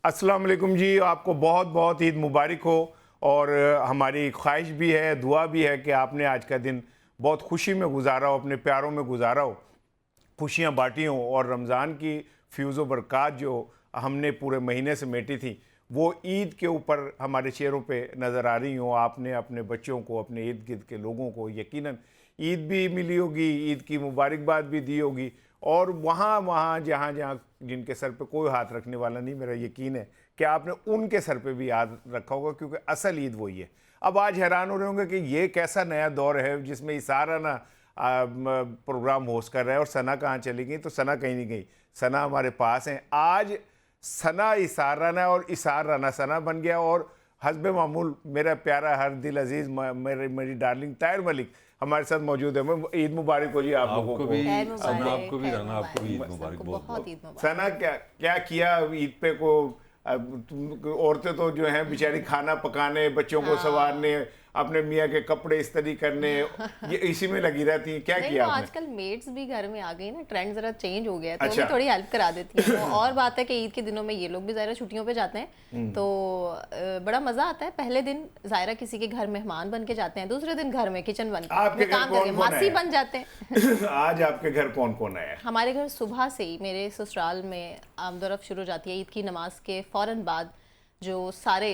السلام علیکم جی، آپ کو بہت بہت عید مبارک ہو، اور ہماری خواہش بھی ہے، دعا بھی ہے کہ آپ نے آج کا دن بہت خوشی میں گزارا ہو، اپنے پیاروں میں گزارا ہو، خوشیاں بانٹی ہوں، اور رمضان کی فیوز و برکات جو ہم نے پورے مہینے سے میٹی تھی وہ عید کے اوپر ہمارے چہروں پہ نظر آ رہی ہوں. آپ نے اپنے بچوں کو، اپنے ارد گرد کے لوگوں کو یقیناً عید بھی ملی ہوگی، عید کی مبارکباد بھی دی ہوگی، اور وہاں جہاں جن کے سر پہ کوئی ہاتھ رکھنے والا نہیں، میرا یقین ہے کہ آپ نے ان کے سر پہ بھی ہاتھ رکھا ہوگا، کیونکہ اصل عید وہی ہے. اب آج حیران ہو رہے ہوں گے کہ یہ کیسا نیا دور ہے جس میں سارا پروگرام ہوسٹ کر رہا ہے، اور ثنا کہاں چلی گئی؟ تو ثنا کہیں نہیں گئی، ثنا ہمارے پاس ہیں. آج ثنا اسار رانا اور اسار رانا ثنا بن گیا، اور حسب معمول میرا پیارا ہر دل عزیز میری ڈارلنگ طاہر ملک ہمارے ساتھ موجود ہے. عید مبارک ہو جی آپ لوگوں کو. ثنا آپ کو بھی، رانا آپ کو بھی عید مبارک. بہت ثنا کیا کیا عید پہ کو؟ عورتیں تو جو ہیں بیچاری کھانا پکانے، بچوں کو سنوارنے، اپنے میاں کے کپڑے استری کرنے، یہ اسی میں لگی رہتی ہیں. کیا کیا آپ نے؟ آج کل میڈز بھی گھر میں آ گئی نا، ٹرینڈ ذرا چینج ہو گیا ہے، تو وہ بھی تھوڑی ہیلپ کرا دیتی ہیں. اور بات ہے کہ عید کے دنوں میں یہ لوگ بھی ظاہرہ چھٹیوں پہ جاتے ہیں، تو بڑا مزہ آتا ہے. پہلے دن ظاہرہ کسی کے گھر مہمان بن کے جاتے ہیں، دوسرے دن گھر میں کچن بن کے کام کر کے ماسی بن جاتے ہیں. آج آپ کے گھر کون کون ہے؟ ہمارے گھر صبح سے ہی میرے سسرال میں آمد و رفت شروع ہو جاتی ہے. عید کی نماز کے فوراً بعد جو سارے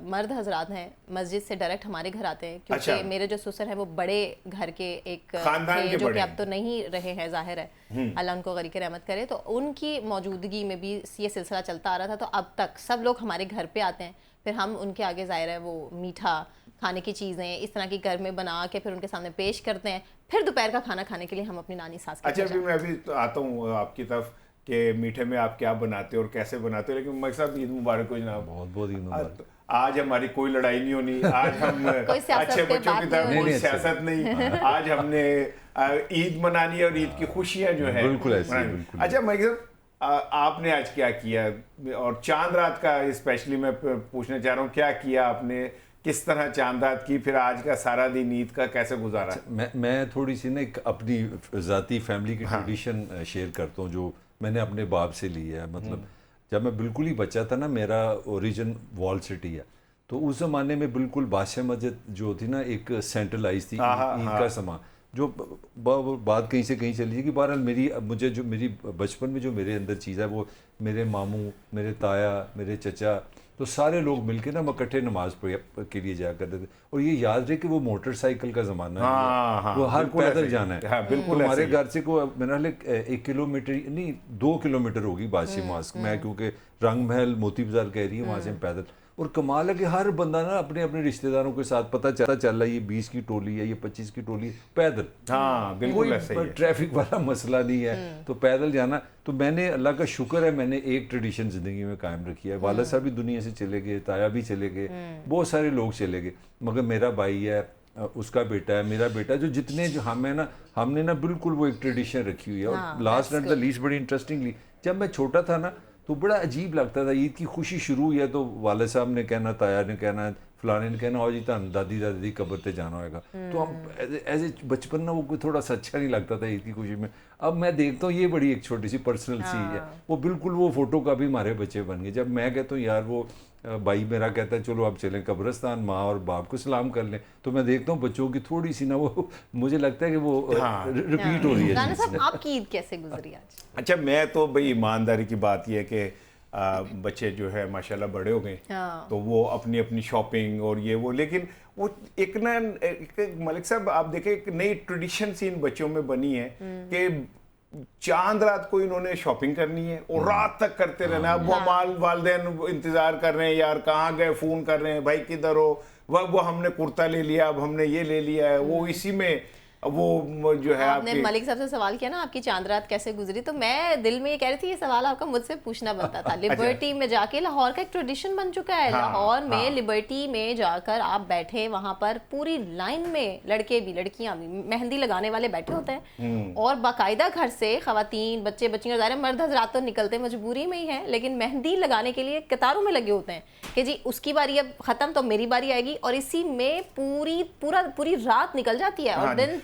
مرد حضرات ہیں مسجد سے ڈائریکٹ ہمارے گھر آتے ہیں، کیونکہ میرے جو سسر ہیں وہ بڑے گھر کے ایک تھے جو کہ اب تو نہیں رہے ہیں، ظاہر ہے، اللہ ان کو غریق رحمت کرے. تو ان کی موجودگی میں بھی یہ سلسلہ چلتا آ رہا تھا، تو اب تک سب لوگ ہمارے گھر پہ آتے ہیں. پھر ہم ان کے آگے ظاہر ہے وہ میٹھا کھانے کی چیزیں اس طرح کی گھر میں بنا کے پھر ان کے سامنے پیش کرتے ہیں. پھر دوپہر کا کھانا کھانے کے لیے ہم اپنی نانی ساس کے. اچھا، ابھی میں ابھی آتا ہوں آپ کی طرف کہ میٹھے میں آپ کیا بناتے ہو اور کیسے بناتے ہو، لیکن ملک صاحب عید مبارک ہو جناب. بہت بہت عید مبارک. آج ہماری کوئی لڑائی نہیں ہونی، آج ہم اچھے بچوں کی طرح کوئی سیاست نہیں، آج ہم نے عید منانی اور عید کی خوشیاں جو ہے. اچھا ملک صاحب، آپ نے آج کیا کیا، اور چاند رات کا اسپیشلی میں پوچھنا چاہ رہا ہوں، کیا کیا آپ نے، کس طرح چاند رات کی، پھر آج کا سارا دن عید کا کیسے گزارا؟ میں تھوڑی سی نا ایک اپنی ذاتی فیملی کی ٹریڈیشن شیئر کرتا ہوں جو میں نے اپنے باپ سے لی ہے. مطلب جب میں بالکل ہی بچہ تھا نا، میرا اوریجن وال سٹی ہے، تو اس زمانے میں بالکل بادشاہ مسجد جو تھی نا ایک سینٹرلائز تھی عید کا سامان، جو بات کہیں سے کہیں چلی جائے کہ بہرحال مجھے جو میری بچپن میں جو میرے اندر چیز ہے وہ میرے ماموں، میرے تایا، میرے چچا، تو سارے لوگ مل کے نا ہم اکٹھے نماز کے لیے جایا کرتے تھے. اور یہ یاد رہے کہ وہ موٹر سائیکل کا زمانہ ہے، وہ ہر پیدل جانا ہے. تو ہمارے گھر سے میرا 1 کلومیٹر نہیں 2 کلومیٹر ہوگی بادشاہ ماسک. میں کیونکہ رنگ محل موتی بازار کہہ رہی ہے، وہاں سے ہم پیدل. اور کمال ہے کہ ہر بندہ نا اپنے اپنے رشتہ داروں کے ساتھ پتہ چل رہا ہے یہ 20 کی ٹولی ہے، یہ 25 کی ٹولی، پیدل. کوئی ٹریفک والا مسئلہ نہیں ہے، تو پیدل جانا. تو میں نے، اللہ کا شکر ہے، میں نے ایک ٹریڈیشن زندگی میں قائم رکھی ہے. والد صاحب بھی دنیا سے چلے گئے، تایا بھی چلے گئے، بہت سارے لوگ چلے گئے، مگر میرا بھائی ہے، اس کا بیٹا ہے، میرا بیٹا، جو جتنے جو ہم نے نا بالکل وہ ایک ٹریڈیشن رکھی ہوئی ہے. اور لاسٹ اینڈ دا لیسٹ بڑی انٹرسٹنگلی، جب میں چھوٹا تھا نا تو بڑا عجیب لگتا تھا. عید کی خوشی شروع ہوئی ہے تو والد صاحب نے کہنا، تایا نے کہنا، فلانے نے کہنا، اور جی تن دادی دی قبر تے جانا ہوئے گا. تو ہم ایز اے بچپن نا وہ تھوڑا سا اچھا نہیں لگتا تھا عید کی خوشی میں. اب میں دیکھتا ہوں یہ بڑی ایک چھوٹی سی پرسنل سی ہے، وہ بالکل وہ فوٹو کا بھی ہمارے بچے بن گئے. جب میں کہتا ہوں یار، وہ بھائی میرا کہتا ہے چلو اب چلیں قبرستان، ماں اور باپ کو سلام کر لیں، تو میں دیکھتا ہوں بچوں کی تھوڑی سی نا وہ مجھے لگتا ہے کہ وہ ریپیٹ ہو رہی ہے. رانا صاحب، آپ کی عید کیسے گزری آج؟ اچھا، میں تو بھئی ایمانداری کی بات یہ ہے کہ بچے جو ہے ماشاءاللہ بڑے ہو گئے، تو وہ اپنی اپنی شاپنگ اور یہ وہ، لیکن وہ ایک نا ملک صاحب آپ دیکھیں ایک نئی ٹریڈیشن سی ان بچوں میں بنی ہے کہ چاند رات کو انہوں نے شاپنگ کرنی ہے اور رات تک کرتے رہنا. اب وہ والدین انتظار کر رہے ہیں، یار کہاں گئے، فون کر رہے ہیں، بھائی کدھر ہو، وہ ہم نے کرتا لے لیا، اب ہم نے یہ لے لیا ہے. وہ اسی میں وہ جو ہے آپ نے ملک صاحب سے سوال کیا نا آپ کی چاند رات کیسے گزری، تو میں دل میں یہ کہہ رہی تھی یہ سوال آپ کا مجھ سے پوچھنا بنتا تھا. لبرٹی میں جا کے، لاہور کا ایک ٹریڈیشن بن چکا ہے، لاہور میں لبرٹی میں جا کر آپ بیٹھے، وہاں پر پوری لائن میں لڑکے بھی لڑکیاں بھی مہندی لگانے والے بیٹھے ہوتے ہیں، اور باقاعدہ گھر سے خواتین، بچے بچیاں، ظاہر مرد حضرات تو نکلتے مجبوری میں ہی ہیں، لیکن مہندی لگانے کے لیے قطاروں میں لگے ہوتے ہیں کہ جی اس کی باری اب ختم تو میری باری آئے گی، اور اسی میں پوری رات نکل جاتی ہے. اور دن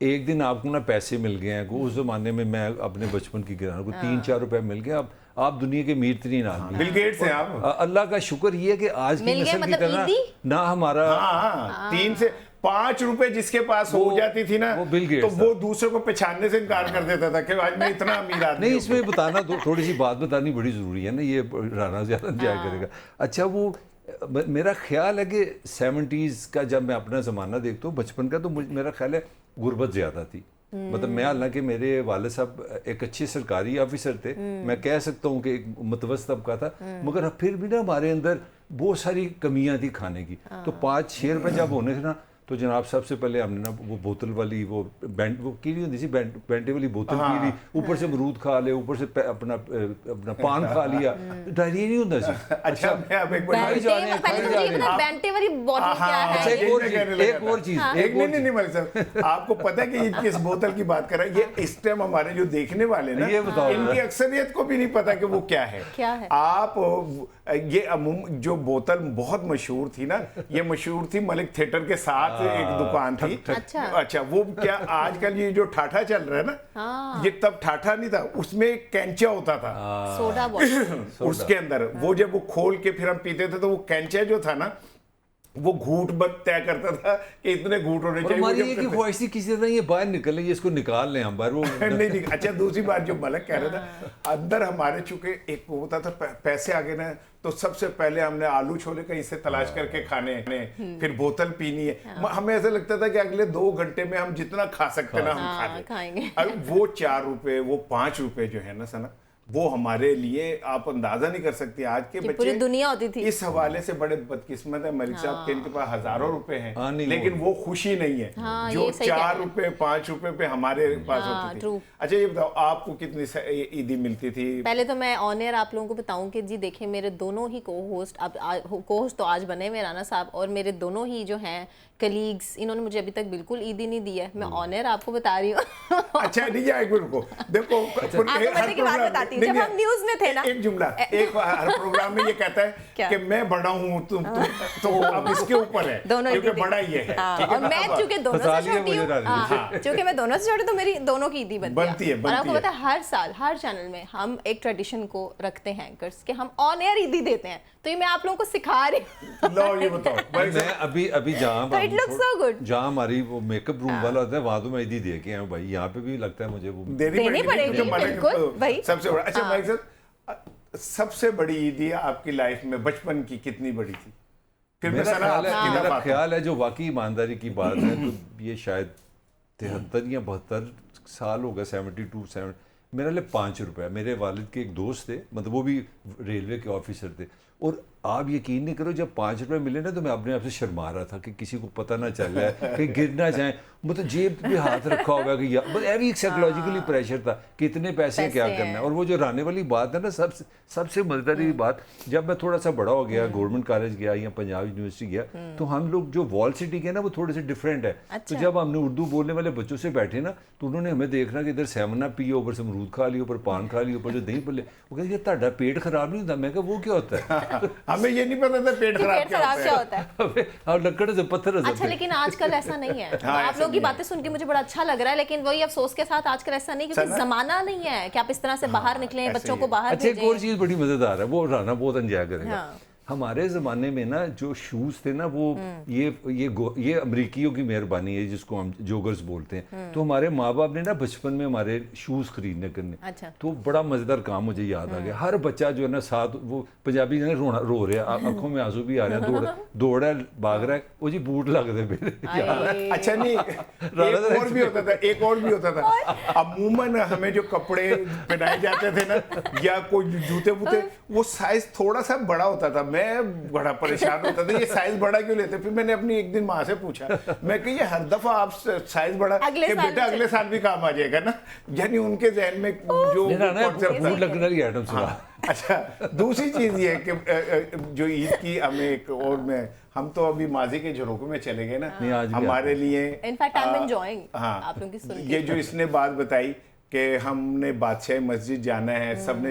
ایک دن آپ کو نا پیسے مل گئے ہیں, اس زمانے میں میں اپنے بچپن کی گراں کو 3-4 روپے مل گئے, آپ دنیا کے امیر ترین آدمی. بل گیٹس ہیں آپ. اللہ کا شکر یہ ہے کہ آج کی نسل کی طرح نہ ہمارا 3 سے 5 روپے جس کے پاس ہو جاتی تھی نا تو وہ دوسرے کو پہچاننے سے انکار کر دیتا تھا کہ آج میں اتنا امیر آدمی. نہیں, اس میں بتانا تھوڑی سی بات بتانی بڑی ضروری ہے نا, یہ رانا زیادہ جایا کرے گا. اچھا, وہ میرا خیال ہے کہ 70s کا جب میں اپنا زمانہ دیکھتا ہوں بچپن کا, تو میرا خیال ہے غربت زیادہ تھی. مطلب میں, حالانکہ میرے والد صاحب ایک اچھے سرکاری آفیسر تھے, میں کہہ سکتا ہوں کہ ایک متوسط طبقہ تھا, مگر پھر بھی نا ہمارے اندر بہت ساری کمیاں تھی کھانے کی. تو 5-6 روپے جب ہونے تھے نا تو جناب سب سے پہلے ہم نے نا وہ بوتل والی وہ کی نہیں ہوتی سی بینٹے والی بوتل پی لی, اوپر سے امرود کھا لے, اوپر سے اپنا پان کھا لیا, ڈائریا نہیں ہوتا سی. اچھا, میں اب ایک بار بینٹے والی بوتل کیا ہے؟ ایک اور چیز نہیں ملک صاحب, آپ کو پتہ ہے کہ یہ کس بوتل کی بات کر رہا ہے؟ یہ اس ٹائم ہمارے جو دیکھنے والے نا ان کی اکثریت کو بھی نہیں پتا کہ وہ کیا ہے. آپ یہ جو بوتل بہت مشہور تھی نا, یہ مشہور تھی ملک تھیٹر کے ساتھ ایک دکان تھی. اچھا, وہ کیا آج کل یہ جو ٹھاٹھا چل رہا ہے نا, یہ تب ٹھاٹھا نہیں تھا, اس میں ایک کینچا ہوتا تھا سوڈا بوتل, اس کے اندر وہ جب وہ کھول کے پھر ہم پیتے تھے تو وہ کینچا جو تھا نا وہ گھوٹ بت طے کرتا تھا کہ اتنے گھوٹ ہونے چاہیے. ہماری یہ کہ خواہش تھی کسی طرح یہ باہر نکلیں, یہ اس کو نکال لیں ہم باہر. وہ نہیں. اچھا, دوسری بات جو ملک کہہ رہا تھا, اندر ہمارے چونکہ ایک وہ ہوتا تھا پیسے آگے نا, تو سب سے پہلے ہم نے آلو چھولے کہیں سے تلاش کر کے کھانے ہیں, پھر بوتل پینی ہے. ہمیں ایسا لگتا تھا کہ اگلے 2 گھنٹے میں ہم جتنا کھا سکتے نا ہم کھائیں گے. وہ 4 روپے وہ 5 روپے جو ہے نا سنا, وہ ہمارے لیے آپ اندازہ نہیں کر سکتی. آج کے بچے پوری دنیا ہوتی تھی اس حوالے سے بڑے بدقسمت ہیں ملک صاحب کہ ان کے پاس ہزاروں روپے ہیں, لیکن وہ خوشی نہیں ہے جو 4 روپے 5 روپے پہ ہمارے پاس ہوتی تھی. اچھا, یہ بتاؤ آپ کو کتنی عیدی ملتی تھی؟ پہلے تو میں آن ایئر آپ لوگوں کو بتاؤں کہ جی دیکھیں, میرے دونوں ہی کو ہوسٹ تو آج بنے ہوئے رانا صاحب, اور میرے دونوں ہی جو ہیں کلیگز, انہوں نے مجھے ابھی تک بالکل عیدی نہیں دی ہے. میں آن ایئر آپ کو بتا رہی ہوں. اچھا, نہیں ایک منٹ کو دیکھو, جب ہم نیوز میں تھے نا, ایک جملہ ایک ہر پروگرام میں یہ کہتا ہے کہ میں بڑا ہوں تو اب اس کے اوپر ہے کیونکہ بڑا یہ ہے, اور میں چونکہ دونوں سے چھوٹی ہوں, چونکہ میں دونوں سے چھوٹی تو میری دونوں کی عیدی بنتی ہے. اور آپ کو پتا ہے ہر سال ہر چینل میں ہم ایک ٹریڈیشن کو رکھتے ہیں اینکرز کہ ہم آن ایئر عیدی دیتے ہیں. تو یہ میں آپ لوگوں کو سکھا رہی ہوں. لو یہ بتاؤ, میں ابھی جہاں ہماری وہ میک اپ روم والا ہوتا ہے وہاں تو میں عیدی دے کے آیا ہوں بھائی, یہاں پہ بھی لگتا ہے مجھے وہ دینی پڑے گی بالکل بھائی. سب سے بڑا. اچھا ملک صاحب, سب سے بڑی عیدی آپ کی لائف میں بچپن کی کتنی بڑی تھی؟ پھر میرا خیال ہے جو واقعی ایمانداری کی بات ہے تو یہ شاید 73 یا 72 سال ہو گئے, 72 میرا لیے 5 روپے. میرے والد کے ایک دوست تھے, مطلب وہ بھی ریلوے کے آفیسر تھے, اور آپ یقین نہیں کرو جب 5 روپے ملے نا تو میں اپنے آپ سے شرما رہا تھا کہ کسی کو پتہ نہ چل جائے کہ گر نہ جائیں. مطلب جیب پہ ہاتھ رکھا ہوا کہ ایک سائیکولوجیکلی پریشر تھا کہ اتنے پیسے کیا کرنا ہے. اور وہ جو رانے والی بات ہے نا, سب سے مزیدار بات, جب میں تھوڑا سا بڑا ہو گیا, گورنمنٹ کالج گیا یا پنجاب یونیورسٹی گیا, تو ہم لوگ جو وال سٹی کے نا وہ تھوڑے سے ڈفرینٹ ہے. تو جب ہم نے اردو بولنے والے بچوں سے بیٹھے نا تو انہوں نے ہمیں دیکھنا کہ ادھر سیمنا پیو, اوپر سے امرود کھا لیا, اوپر پان کھا لیا, اوپر سے دہی پلے. وہ کہتے ہیں تہاڈا پیٹ خراب نہیں ہوتا. میں کہا وہ کیا ہوتا ہے؟ ہمیں یہ نہیں پتا تھا پیٹ خراب کیا ہوتا ہے. اور لکڑ سے پتھر. اچھا, لیکن آج کل ایسا نہیں ہے. آپ لوگوں کی باتیں سن کے مجھے بڑا اچھا لگ رہا ہے, لیکن وہی افسوس کے ساتھ آج کل ایسا نہیں, کیونکہ زمانہ نہیں ہے کہ آپ اس طرح سے باہر نکلیں, بچوں کو باہر بھیجیں. اچھا, ایک اور چیز بڑی مزیدار ہے, وہ رانا بہت انجوائے کرے گا. ہمارے زمانے میں نا جو شوز تھے نا وہ یہ امریکیوں کی مہربانی ہے جس کو ہم جوگرز بولتے ہیں. تو ہمارے ماں باپ نے نا بچپن میں ہمارے شوز خریدنے کرنے, تو بڑا مزیدار کام مجھے یاد آ گیا. ہر بچہ جو ہے نا ساتھ, وہ پنجابی رو رہے ہیں, آنکھوں میں آنسو بھی آ رہے ہیں, دوڑ رہا ہے, بھاگ رہا ہے, وہ جی بوٹ لگ دے میرے. اچھا, نہیں ایک اور بھی ہوتا تھا عموماً ہمیں جو کپڑے پہنائے جاتے تھے نا یا کوئی جوتے ووتے, وہ سائز تھوڑا سا بڑا ہوتا تھا. میں بڑا پریشان ہوتا تھا, یہ سائز بڑا کیوں لیتے. پھر میں نے اپنی ایک دن ماں سے پوچھا, میں کہ یہ ہر دفعہ آپ سائز بڑا کہ بیٹا اگلے سال بھی کام آ جائے گا نا. یعنی ان کے ذہن میں جو اچھا. دوسری چیز یہ ہے کہ جو عید کی ہمیں ایک اور میں, ہم تو ابھی ماضی کے جھروکوں میں چلے گئے نا, ہمارے لیے یہ جو اس نے بات بتائی کہ ہم نے بادشاہ مسجد جانا ہے, سب نے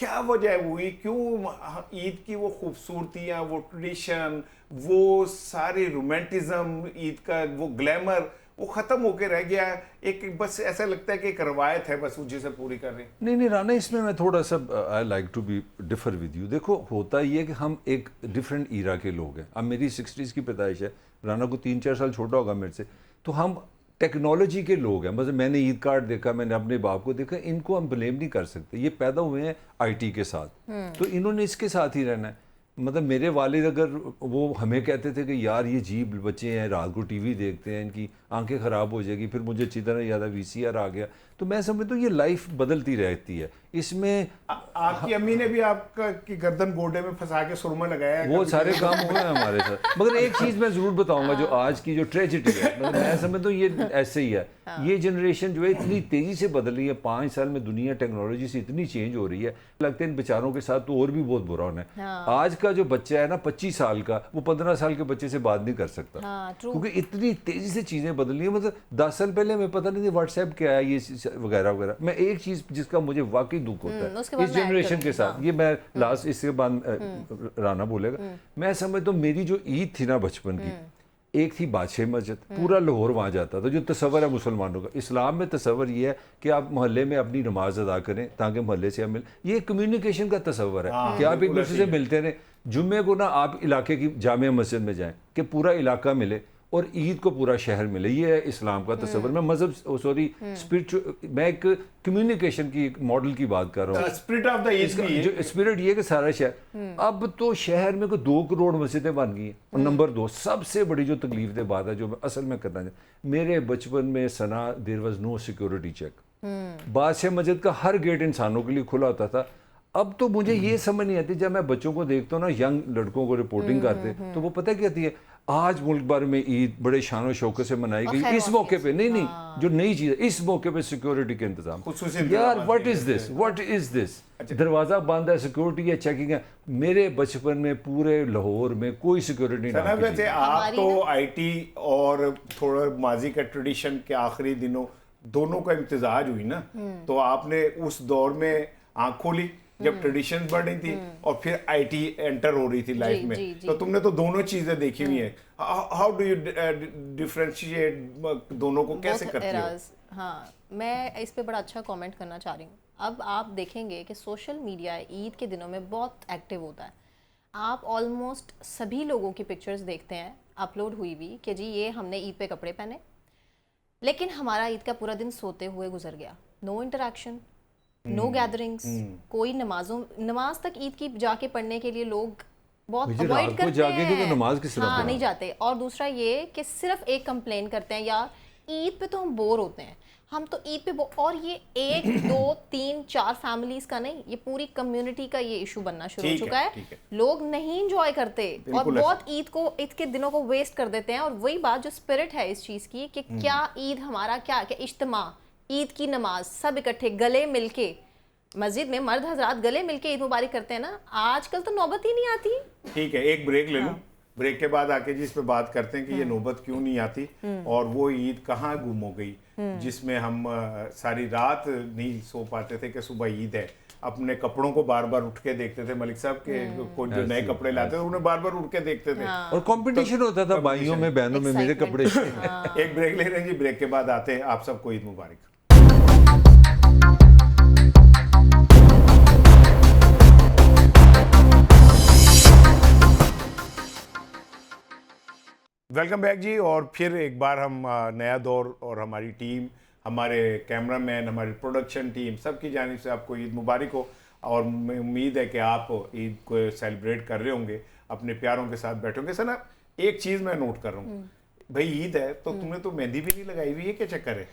کیا وجہ ہوئی, کیوں عید کی وہ خوبصورتیاں, وہ ٹریڈیشن, وہ ساری رومانٹزم, عید کا وہ گلیمر وہ ختم ہو کے رہ گیا ہے؟ ایک بس ایسا لگتا ہے کہ ایک روایت ہے بس جسے پوری کر رہے ہیں. نہیں رانا, اس میں تھوڑا سا I like to be differ with you. دیکھو ہوتا یہ ہے کہ ہم ایک ڈفرینٹ ایرا کے لوگ ہیں. اب میری 60s کی پیدائش ہے, رانا کو 3-4 سال چھوٹا ہوگا میرے سے, تو ہم ٹیکنالوجی کے لوگ ہیں. مثلا میں نے عید کارڈ دیکھا, میں نے اپنے باپ کو دیکھا, ان کو ہم بلیم نہیں کر سکتے, یہ پیدا ہوئے ہیں آئی ٹی کے ساتھ, تو انہوں نے اس کے ساتھ ہی رہنا ہے. مطلب میرے والد اگر وہ ہمیں کہتے تھے کہ یار یہ عجیب بچے ہیں, رات کو ٹی وی دیکھتے ہیں, ان کی آنکھیں خراب ہو جائے گی, پھر مجھے اچھی طرح یاد ہے VCR آ گیا, تو میں سمجھتا ہوں یہ لائف بدلتی رہتی ہے. اس میں آپ کی امی نے بھی آپ کی گردن گوڈے میں پھنسا کے سرما لگایا ہے, وہ سارے کام ہوئے ہیں ہمارے ساتھ. مگر ایک چیز میں ضرور بتاؤں گا, جو آج کی جو ٹریجڈی ہے, میں سمجھتا ہوں یہ ایسے ہی ہے. یہ جنریشن جو ہے اتنی تیزی سے بدل رہی ہے, 5 سال میں دنیا ٹیکنالوجی سے اتنی چینج ہو رہی ہے, لگتا ہے ان بیچاروں کے ساتھ تو اور بھی بہت برا ہونا ہے. آج کا جو بچہ ہے نا 25 سال کا, وہ 15 سال کے بچے سے بات نہیں کر سکتا, کیونکہ اتنی تیزی سے چیزیں بدل رہی ہیں. مطلب 10 سال پہلے ہمیں پتہ نہیں تھی واٹس ایپ کیا ہے, یہ وغیرہ وغیرہ. میں ایک چیز جس کا مجھے واقعی دکھ ہوتا ہے اس جنریشن کے ساتھ, یہ میں لاسٹ اس کے بعد رانا بولے گا, میں سمجھتا ہوں میری جو عید تھی نا بچپن کی, ایک تھی بادشاہ مسجد, پورا لاہور وہاں جاتا تھا. جو تصور ہے مسلمانوں کا, اسلام میں تصور یہ ہے کہ آپ محلے میں اپنی نماز ادا کریں تاکہ محلے سے مل, یہ کمیونیکیشن کا تصور ہے کہ آپ ایک دوسرے سے ملتے رہیں. جمعے کو نا آپ علاقے کی جامع مسجد میں جائیں کہ پورا علاقہ ملے, اور عید کو پورا شہر ملے. یہ ہے اسلام کا تصور. میں مذہب میں ایک کمیونیکیشن کی ماڈل کی بات کر رہا ہوں. اسپرٹ آف دا عید بھی جو اسپرٹ یہ کہ سارا شہر, اب تو شہر میں کوئی 2 کروڑ مسجدیں بن گئی ہیں. اور نمبر 2 سب سے بڑی جو تکلیف دہ بات ہے جو میں اصل میں کرنا چاہتا, میرے بچپن میں سنا there was no security check. بادشاہ مسجد کا ہر گیٹ انسانوں کے لیے کھلا ہوتا تھا. اب تو مجھے یہ سمجھ نہیں آتی, جب میں بچوں کو دیکھتا ہوں نا, ینگ لڑکوں کو رپورٹنگ کرتے, تو وہ پتہ کیا ہے, آج ملک بھر میں عید بڑے شان و شوکت سے منائی گئی. اس موقع پہ نہیں جو نئی چیز ہے, اس موقع پہ سیکورٹی کے انتظام. یار واٹ از دس دروازہ بند ہے, سیکورٹی ہے, چیکنگ ہے. میرے بچپن میں پورے لاہور میں کوئی سیکورٹی نہیں. ویسے آپ تو آئی ٹی اور تھوڑا ماضی کا ٹریڈیشن کے آخری دنوں دونوں کا امتزاج ہوئی نا, تو آپ نے اس دور میں آنکھ کھولی جب ٹریڈیشن بڑھ رہی تھی اور پھر آئی ٹی انٹر ہو رہی تھی لائف میں, تو تم نے تو دونوں چیزیں دیکھی ہوئی ہیں. ہاؤ ڈو یو ڈیفرینشیٹ دونوں کو, کیسے کرتی ہو؟ ہاں, میں اس پہ بڑا اچھا کامنٹ کرنا چاہ رہی ہوں. اب آپ دیکھیں گے کہ سوشل میڈیا عید کے دنوں میں بہت ایکٹیو ہوتا ہے. آپ آلموسٹ سبھی لوگوں کی پکچرز دیکھتے ہیں اپلوڈ ہوئی ہوئی کہ جی یہ ہم نے عید پہ کپڑے پہنے, لیکن ہمارا عید کا پورا دن سوتے ہوئے گزر گیا. نو انٹریکشن, نو گیدرنگس, کوئی نماز تک عید کی جا کے پڑھنے کے لیے لوگ بہت اوائڈ کرتے ہیں, ہاں نہیں جاتے. اور دوسرا یہ کہ صرف ایک کمپلین کرتے ہیں, یار عید پہ تو ہم بور ہوتے ہیں, ہم تو عید پہ اور یہ 1 2 3 4 فیملیز کا نہیں, یہ پوری کمیونٹی کا یہ ایشو بننا شروع ہو چکا ہے. لوگ نہیں انجوائے کرتے اور بہت عید کے دنوں کو ویسٹ کر دیتے ہیں. اور وہی بات جو اسپرٹ ہے اس چیز کی کہ کیا عید ہمارا کیا اجتماع, عید کی نماز, سب اکٹھے گلے مل کے مسجد میں مرد حضرات گلے مل کے عید مبارک کرتے ہیں نا, آج کل تو نوبت ہی نہیں آتی. ٹھیک ہے, ایک بریک لے لوں, بریک کے بعد آ کے جس پہ بات کرتے ہیں کہ یہ نوبت کیوں نہیں آتی اور وہ عید کہاں گم ہو گئی جس میں ہم ساری رات نہیں سو پاتے تھے کہ صبح عید ہے. اپنے کپڑوں کو بار بار اٹھ کے دیکھتے تھے, ملک صاحب کے کوئی جو نئے کپڑے لاتے تھے انہیں بار بار اٹھ کے دیکھتے تھے, اور کمپٹیشن ہوتا تھا بھائیوں میں بہنوں میں میرے کپڑے. ایک بریک لے رہے ہیں جی, بریک کے بعد آتے ہیں. آپ سب کو عید مبارک. ویلکم بیک جی. اور پھر ایک بار ہم نیا دور اور ہماری ٹیم, ہمارے کیمرہ مین, ہماری پروڈکشن ٹیم, سب کی جانب سے آپ کو عید مبارک ہو. اور امید ہے کہ آپ عید کو سیلیبریٹ کر رہے ہوں گے, اپنے پیاروں کے ساتھ بیٹھے ہوں گے. سنا ایک چیز میں نوٹ کر رہا ہوں, بھائی عید ہے تو تم نے تو مہندی بھی نہیں لگائی ہوئی ہے, کیا چکر ہے؟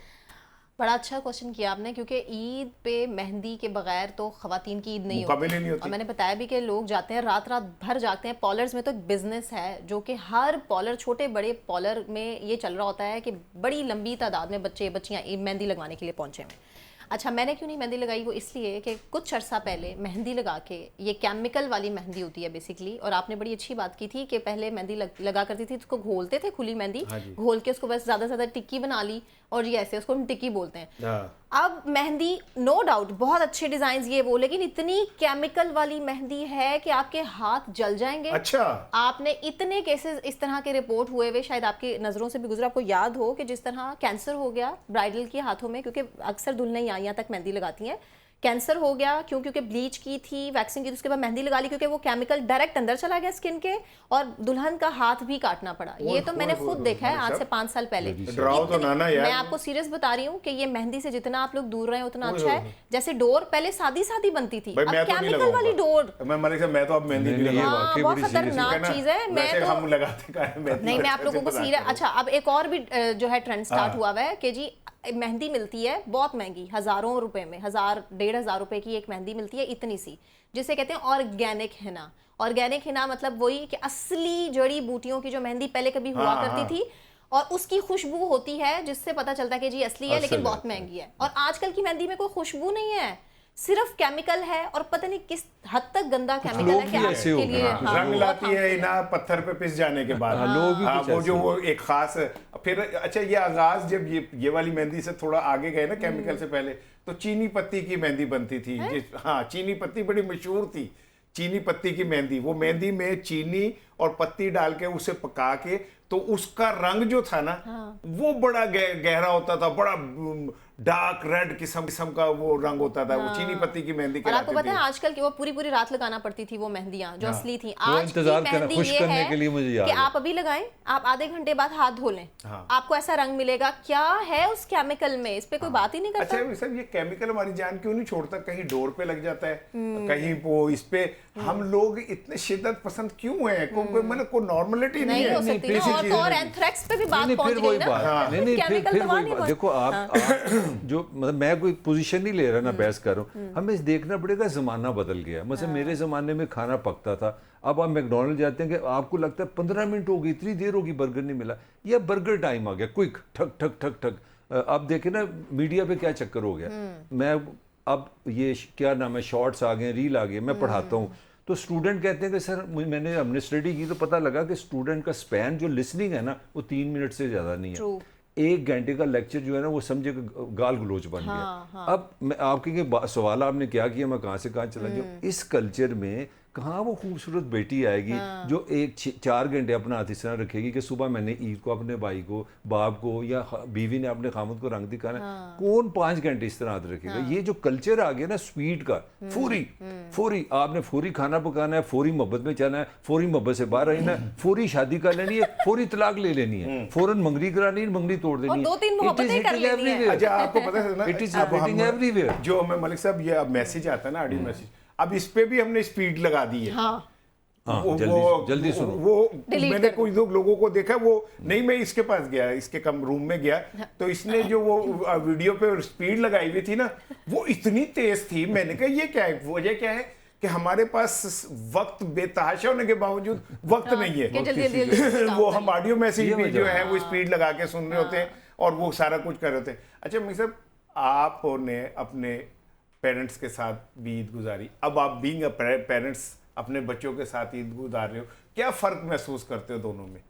بڑا اچھا کوشچن کیا آپ نے, کیونکہ عید پہ مہندی کے بغیر تو خواتین کی عید نہیں ہوتی. اور میں نے بتایا بھی کہ لوگ جاتے ہیں رات بھر جاگتے ہیں. پارلرز میں تو ایک بزنس ہے جو کہ ہر پارلر, چھوٹے بڑے پارلر میں یہ چل رہا ہوتا ہے کہ بڑی لمبی تعداد میں بچے بچیاں مہندی لگوانے کے لیے پہنچے ہیں. اچھا, میں نے کیوں نہیں مہندی لگائی, وہ اس لیے کہ کچھ عرصہ پہلے مہندی لگا کے, یہ کیمیکل والی مہندی ہوتی ہے بیسیکلی, اور آپ نے بڑی اچھی بات کی تھی کہ پہلے مہندی لگا کرتی تھی, اس کو گھولتے تھے کھلی مہندی, گھول کے اس کو بس زیادہ سے زیادہ ٹکی بنا لی اور یہ ایسے، اس کو ہم ٹکی بولتے ہیں. ہاں. اب مہندی نو ڈاؤٹ بہت اچھے ڈیزائنز یہ وہ، لیکن اتنی کیمیکل والی مہندی ہے کہ آپ کے ہاتھ جل جائیں گے. اچھا. آپ نے اتنے کیسز اس طرح کے رپورٹ ہوئے ہوئے، شاید آپ کی نظروں سے بھی گزرا، آپ کو یاد ہو کہ جس طرح کینسر ہو گیا برائڈل کے ہاتھوں میں، کیونکہ اکثر دلہنیں یہاں تک مہندی لگاتی ہیں، کینسر ہو گیا کیونکہ بلیچ کی تھی، ویکسنگ کی تھی، اس کے بعد مہندی لگا لی کیونکہ وہ کیمیکل ڈائریکٹ اندر چلا گیا اسکن کے، اور دلہن کا ہاتھ بھی کاٹنا پڑا. یہ تو میں نے خود دیکھا ہے آج سے 5 سال پہلے. ڈراؤ تو نانا یار. میں آپ کو سیریس بتا رہی ہوں کہ یہ مہندی سے جتنا آپ لوگ دور رہے اتنا اچھا ہے. جیسے ڈور پہلے سادی سادی بنتی تھی، اب کیمیکل والی ڈور. میں ملک صاحب، میں تو اب مہندی نہیں لگاؤں. بہت خطرناک چیز ہے. میں تو ہم لگاتے کا نہیں، میں آپ لوگوں کو سیریس. اچھا، اب ایک اور بھی جو ہے ٹرینڈ سٹارٹ ہوا ہے کہ جی مہندی ملتی ہے بہت مہنگی، ہزاروں روپے میں، 1000-1500 روپے کی ایک مہندی ملتی ہے اتنی سی، جسے کہتے ہیں آرگینک ہنا. آرگینک ہنا مطلب وہی کہ اصلی جڑی بوٹیوں کی جو مہندی پہلے کبھی ہوا کرتی تھی، اور اس کی خوشبو ہوتی ہے جس سے پتہ چلتا ہے کہ جی اصلی ہے، لیکن بہت مہنگی ہے. اور آج کل کی مہندی میں کوئی خوشبو نہیں ہے، صرف کیمیکل ہے، اور پتہ نہیں کس حد تک گندا کیمیکل ہے کہ آپ کے لیے رنگ لاتی ہے نا پتھر پہ پس جانے کے بعد. وہ جو وہ ایک خاص پھر. اچھا، یہ آغاز جب یہ والی مہندی سے تھوڑا آگے گئے نا کیمیکل سے پہلے، تو چینی پتی کی مہندی بنتی تھی. ہاں، چینی پتی بڑی مشہور تھی، چینی پتی کی مہندی. وہ مہندی میں چینی اور پتی ڈال کے اسے پکا کے، تو اس کا رنگ جو تھا نا وہ بڑا گہرا ہوتا تھا، بڑا ڈارک ریڈ قسم کا وہ رنگ ہوتا تھا. وہ چینی پتی کی مہندی اور آپ کو پتہ ہے تھی. آج کل کی وہ پوری رات لگانا پڑتی تھی وہ مہندیاں جو اصلی تھیں. آج کی انتظار کرنا مہندی خوش یہ کرنے کے لیے مجھے ہے یاد کہ ہے، آپ ابھی لگائیں، آپ آدھے گھنٹے بعد ہاتھ دھو لیں، آپ کو ایسا رنگ ملے گا. کیا ہے اس کیمیکل میں؟ اس پہ کوئی بات ہی نہیں کرتا. اچھا سر، یہ کیمیکل ہماری جان کیوں نہیں چھوڑتا؟ کہیں ڈور پہ لگ جاتا ہے، کہیں وہ اس پہ. ہم لوگ اتنے شدت پسند کیوں ہیں؟ مطلب کوئی نارملٹی نہیں ہو سکتی نا. اور اینتھریکس پہ بھی بات پہنچ گئی نا. نہیں، دیکھو آپ جو مطلب میں کوئی پوزیشن نہیں لے رہا نا، بحث کر رہا ہوں. ہمیں دیکھنا پڑے گا زمانہ بدل گیا. مثلا میرے زمانے میں کھانا پکتا تھا، اب آپ میکڈونلڈ جاتے ہیں کہ آپ کو لگتا ہے 15 منٹ ہو گئی، اتنی دیر ہوگی برگر نہیں ملا. یا برگر ٹائم آ گیا، کوئک ٹھک ٹھک ٹھک ٹھک. اب دیکھیں نا میڈیا پہ کیا چکر ہو گیا. میں اب یہ کیا نام ہے، شارٹس آ گئے، ریل آ گئے. میں پڑھاتا ہوں تو اسٹوڈنٹ کہتے ہیں کہ سر ہم نے اسٹڈی کی تو پتہ لگا کہ اسٹوڈنٹ کا سپین جو لسننگ ہے نا وہ 3 منٹ سے زیادہ نہیں ہے. 1 گھنٹے کا لیکچر جو ہے نا وہ سمجھے کہ گال گلوچ بن گیا. اب میں آپ کے سوال آپ نے کیا کیا، میں کہاں سے کہاں چلا جاؤں. اس کلچر میں کہاں وہ خوبصورت بیٹی آئے گی جو 4 گھنٹے اپنا ہاتھ اس طرح رکھے گی کہ صبح میں نے عید کو اپنے بھائی کو، باپ کو، یا بیوی نے اپنے خامد کو رنگ دکھانا. کون 5 گھنٹے اس طرح ہاتھ رکھے گا؟ یہ جو کلچر آ گیا نا سپیڈ کا، فوری آپ نے فوری کھانا پکانا ہے، فوری محبت میں چلنا ہے، فوری محبت سے باہر رہنا ہے، فوری شادی کر لینی ہے، فوری طلاق لے لینی ہے، فوراً منگنی کرانی ہے، منگنی توڑ دینی ہے. 2-3 محبتیں کر لینی ہے. اچھا، آپ کو پتہ ہے نا It is happening everywhere. جو ہمیں ملک صاحب یہ اب میسج آتا ہے نا، آڈیو میسج، اب اس پہ بھی ہم نے سپیڈ لگا دی ہے. جلدی سنو. وہ میں نے کچھ لوگوں کو دیکھا، وہ نہیں، میں اس کے پاس گیا، اس کے کم روم میں گیا، تو اس نے جو وہ ویڈیو پہ سپیڈ لگائی ہوئی تھی نا وہ اتنی تیز تھی. میں نے کہا یہ کیا ہے؟ وجہ کیا ہے کہ ہمارے پاس وقت بے تحاشا ہونے کے باوجود وقت نہیں ہے. وہ ہم آڈیو میسیج بھی جو ہے وہ سپیڈ لگا کے سن رہے ہوتے ہیں اور وہ سارا کچھ کر رہے ہوتے ہیں. اچھا میر صاحب، آپ نے اپنے پیرنٹس کے ساتھ بھی عید گزاری، اب آپ بینگ اے پیرنٹس اپنے بچوں کے ساتھ عید گزار رہے ہو، کیا فرق محسوس کرتے ہو دونوں میں؟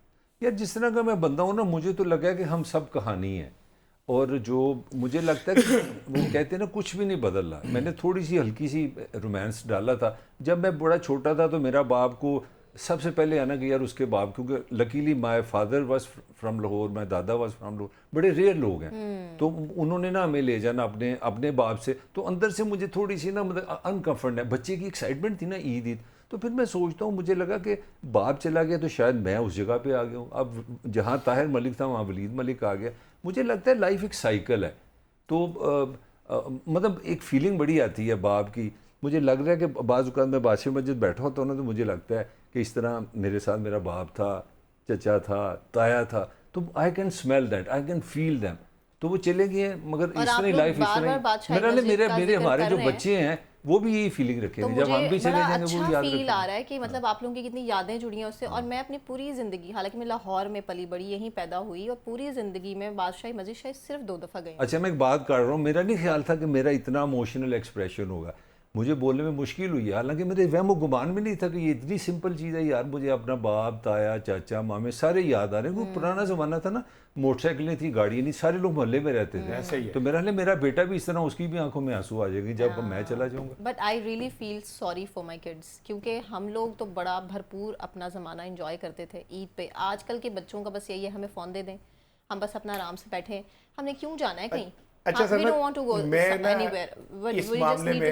یار جس طرح کا میں بندہ ہوں نا، مجھے تو لگا ہے کہ ہم سب کہانی ہیں. اور جو مجھے لگتا ہے کہ وہ کہتے ہیں نا کچھ بھی نہیں بدل رہا. میں نے تھوڑی سی ہلکی سی رومانس ڈالا تھا جب میں بڑا چھوٹا تھا، تو میرا باپ کو سب سے پہلے آنا کہ یار اس کے باپ، کیونکہ luckily my father was from Lahore, my dada was from Lahore, بڑے ریئر لوگ ہیں، تو انہوں نے نا ہمیں لے جانا اپنے باپ سے. تو اندر سے مجھے تھوڑی سی نا مطلب انکمفرٹ ہے. بچے کی ایکسائٹمنٹ تھی نا عید. تو پھر میں سوچتا ہوں، مجھے لگا کہ باپ چلا گیا تو شاید میں اس جگہ پہ آ گیا ہوں. اب جہاں طاہر ملک تھا وہاں ولید ملک آ گیا. مجھے لگتا ہے لائف ایک سائیکل ہے. تو مطلب ایک فیلنگ بڑی آتی ہے باپ کی. مجھے لگ رہا ہے کہ بعض اوقات میں بادشاہ مسجد بیٹھا ہوتا ہوں نا، تو مجھے لگتا ہے کہ اس طرح میرے ساتھ میرا باپ تھا، چچا تھا، تایا تھا. تو I can smell that, I can feel them. تو وہ چلے گئے ہیں، مگر اس طرح لائف اس طرح میرے ہمارے جو بچے ہیں وہ بھی یہی فیلنگ رکھیں گے. جب ہم بھی چلے جائیں گے وہ یاد رکھیں گے. فیل آ رہا ہے کہ مطلب آپ لوگوں کی کتنی یادیں جڑی ہیں اس سے. اور میں اپنی پوری زندگی، حالانکہ میں لاہور میں پلی بڑی، یہیں پیدا ہوئی، اور پوری زندگی میں بادشاہی مسجد شاید صرف 2 دفعہ گئی. اچھا میں ایک بات کر رہا ہوں، میرا نہیں خیال تھا کہ میرا اتنا ایموشنل ایکسپریشن ہوگا. مجھے بولنے میں مشکل ہوئی ہے، حالانکہ میرے وہم و گمان میں نہیں تھا کہ یہ اتنی سمپل چیز ہے یار. مجھے اپنا باپ، تایا، چاچا، مامے سارے یاد آ رہے ہیں. وہ پرانا زمانہ تھا نا، موٹر سائیکلیں تھیں، گاڑیاں نہیں، سارے لوگ محلے میں رہتے تھے. تو میرا حال ہے میرا بیٹا بھی اس طرح، اس کی بھی آنکھوں میں آنسو آ جائے گی جب میں چلا جاؤں گا. But I really feel sorry for my kids, کیونکہ ہم لوگ تو بڑا بھرپور اپنا زمانہ انجوائے کرتے تھے عید پہ. آج کل کے بچوں کا بس یہی ہے ہمیں فون دے دیں، ہم بس اپنا آرام سے بیٹھیں، ہم نے کیوں جانا ہے کہیں. اچھا سر، میں نا اس معاملے میں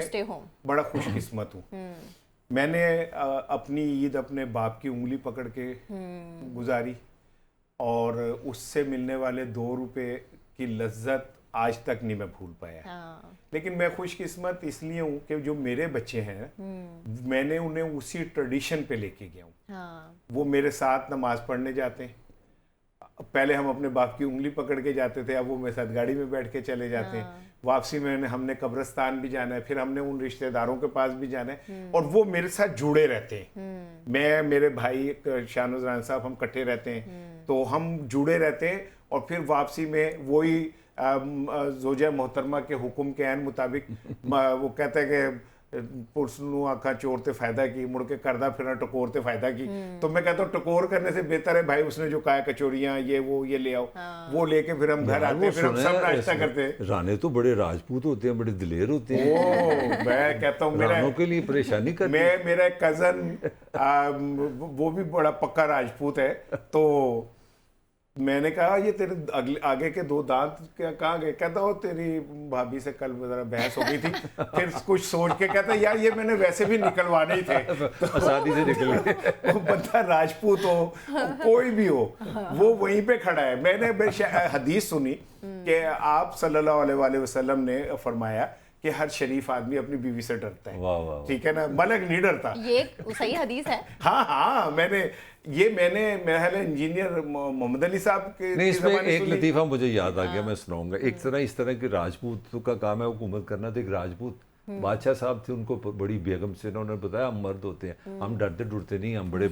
بڑا خوش قسمت ہوں. میں نے اپنی عید اپنے باپ کی انگلی پکڑ کے گزاری، اور اس سے ملنے والے 2 روپے کی لذت آج تک نہیں میں بھول پایا. لیکن میں خوش قسمت اس لیے ہوں کہ جو میرے بچے ہیں میں نے انہیں اسی ٹریڈیشن پہ لے کے گیا ہوں. وہ میرے ساتھ نماز پڑھنے جاتے ہیں. پہلے ہم اپنے باپ کی انگلی پکڑ کے جاتے تھے، اب وہ میرے ساتھ گاڑی میں بیٹھ کے چلے جاتے ہیں. واپسی میں ہم نے قبرستان بھی جانا ہے، پھر ہم نے ان رشتہ داروں کے پاس بھی جانا ہے، اور وہ میرے ساتھ جڑے رہتے ہیں. میں، میرے بھائی شان ران صاحب، ہم اکٹھے رہتے ہیں، تو ہم جڑے رہتے ہیں. اور پھر واپسی میں وہی زوجہ محترمہ کے حکم کے عین مطابق وہ کہتے ہیں کہ پرس نو آنکھاں چورتے فائدہ کی، مڑ کے کردہ پھرنا ٹکورتے فائدہ کی. تو میں کہتا ہوں ٹکور کرنے سے بہتر ہے بھائی اس نے جو کہا کچوریاں یہ لے آؤ، وہ لے کے پھر ہم گھر آتے ہیں، پھر ہم سب ناشتہ کرتے ہیں. رانے تو بڑے راجپوت ہوتے ہیں، بڑے دلیر ہوتے ہیں. میں کہتا ہوں رانوں کے لیے پریشانی کرتے ہیں. میرا ایک کزن وہ بھی بڑا پکا راجپوت ہے. تو میں نے کہا یہ تیرے آگے کے 2 دانت کہاں گئے؟ کہتا ہو تیری بھابھی سے کل ذرا بحث ہو گئی تھی. پھر کچھ سوچ کے کہتا یار یہ میں نے ویسے بھی نکلوانے ہی تھے. آسانی سے نکل گئے. وہ بندہ راجپوت ہو کوئی بھی ہو، وہ وہیں پہ کھڑا ہے. میں نے حدیث سنی کہ آپ صلی اللہ علیہ وآلہ وسلم نے فرمایا کہ ہر شریف آدمی اپنی بیوی سے ڈرتا ہے. ٹھیک ہے نا، ملک نہیں ڈرتا. یہ صحیح حدیث ہے. ہاں میں نے میرا خیال ہے انجینئر محمد علی صاحب کے نہیں، اس میں ایک لطیفہ مجھے یاد آ گیا، میں سناؤں گا. ایک طرح اس طرح کے راجپوت کا کام ہے حکومت کرنا. تو ایک راجپوت بادشاہ صاحب تھے، ان کو بڑی بیگم سے انہوں نے بتایا ہم مرد ہوتے ہیں، ہم ڈرتے ڈرتے نہیں، ہم بڑے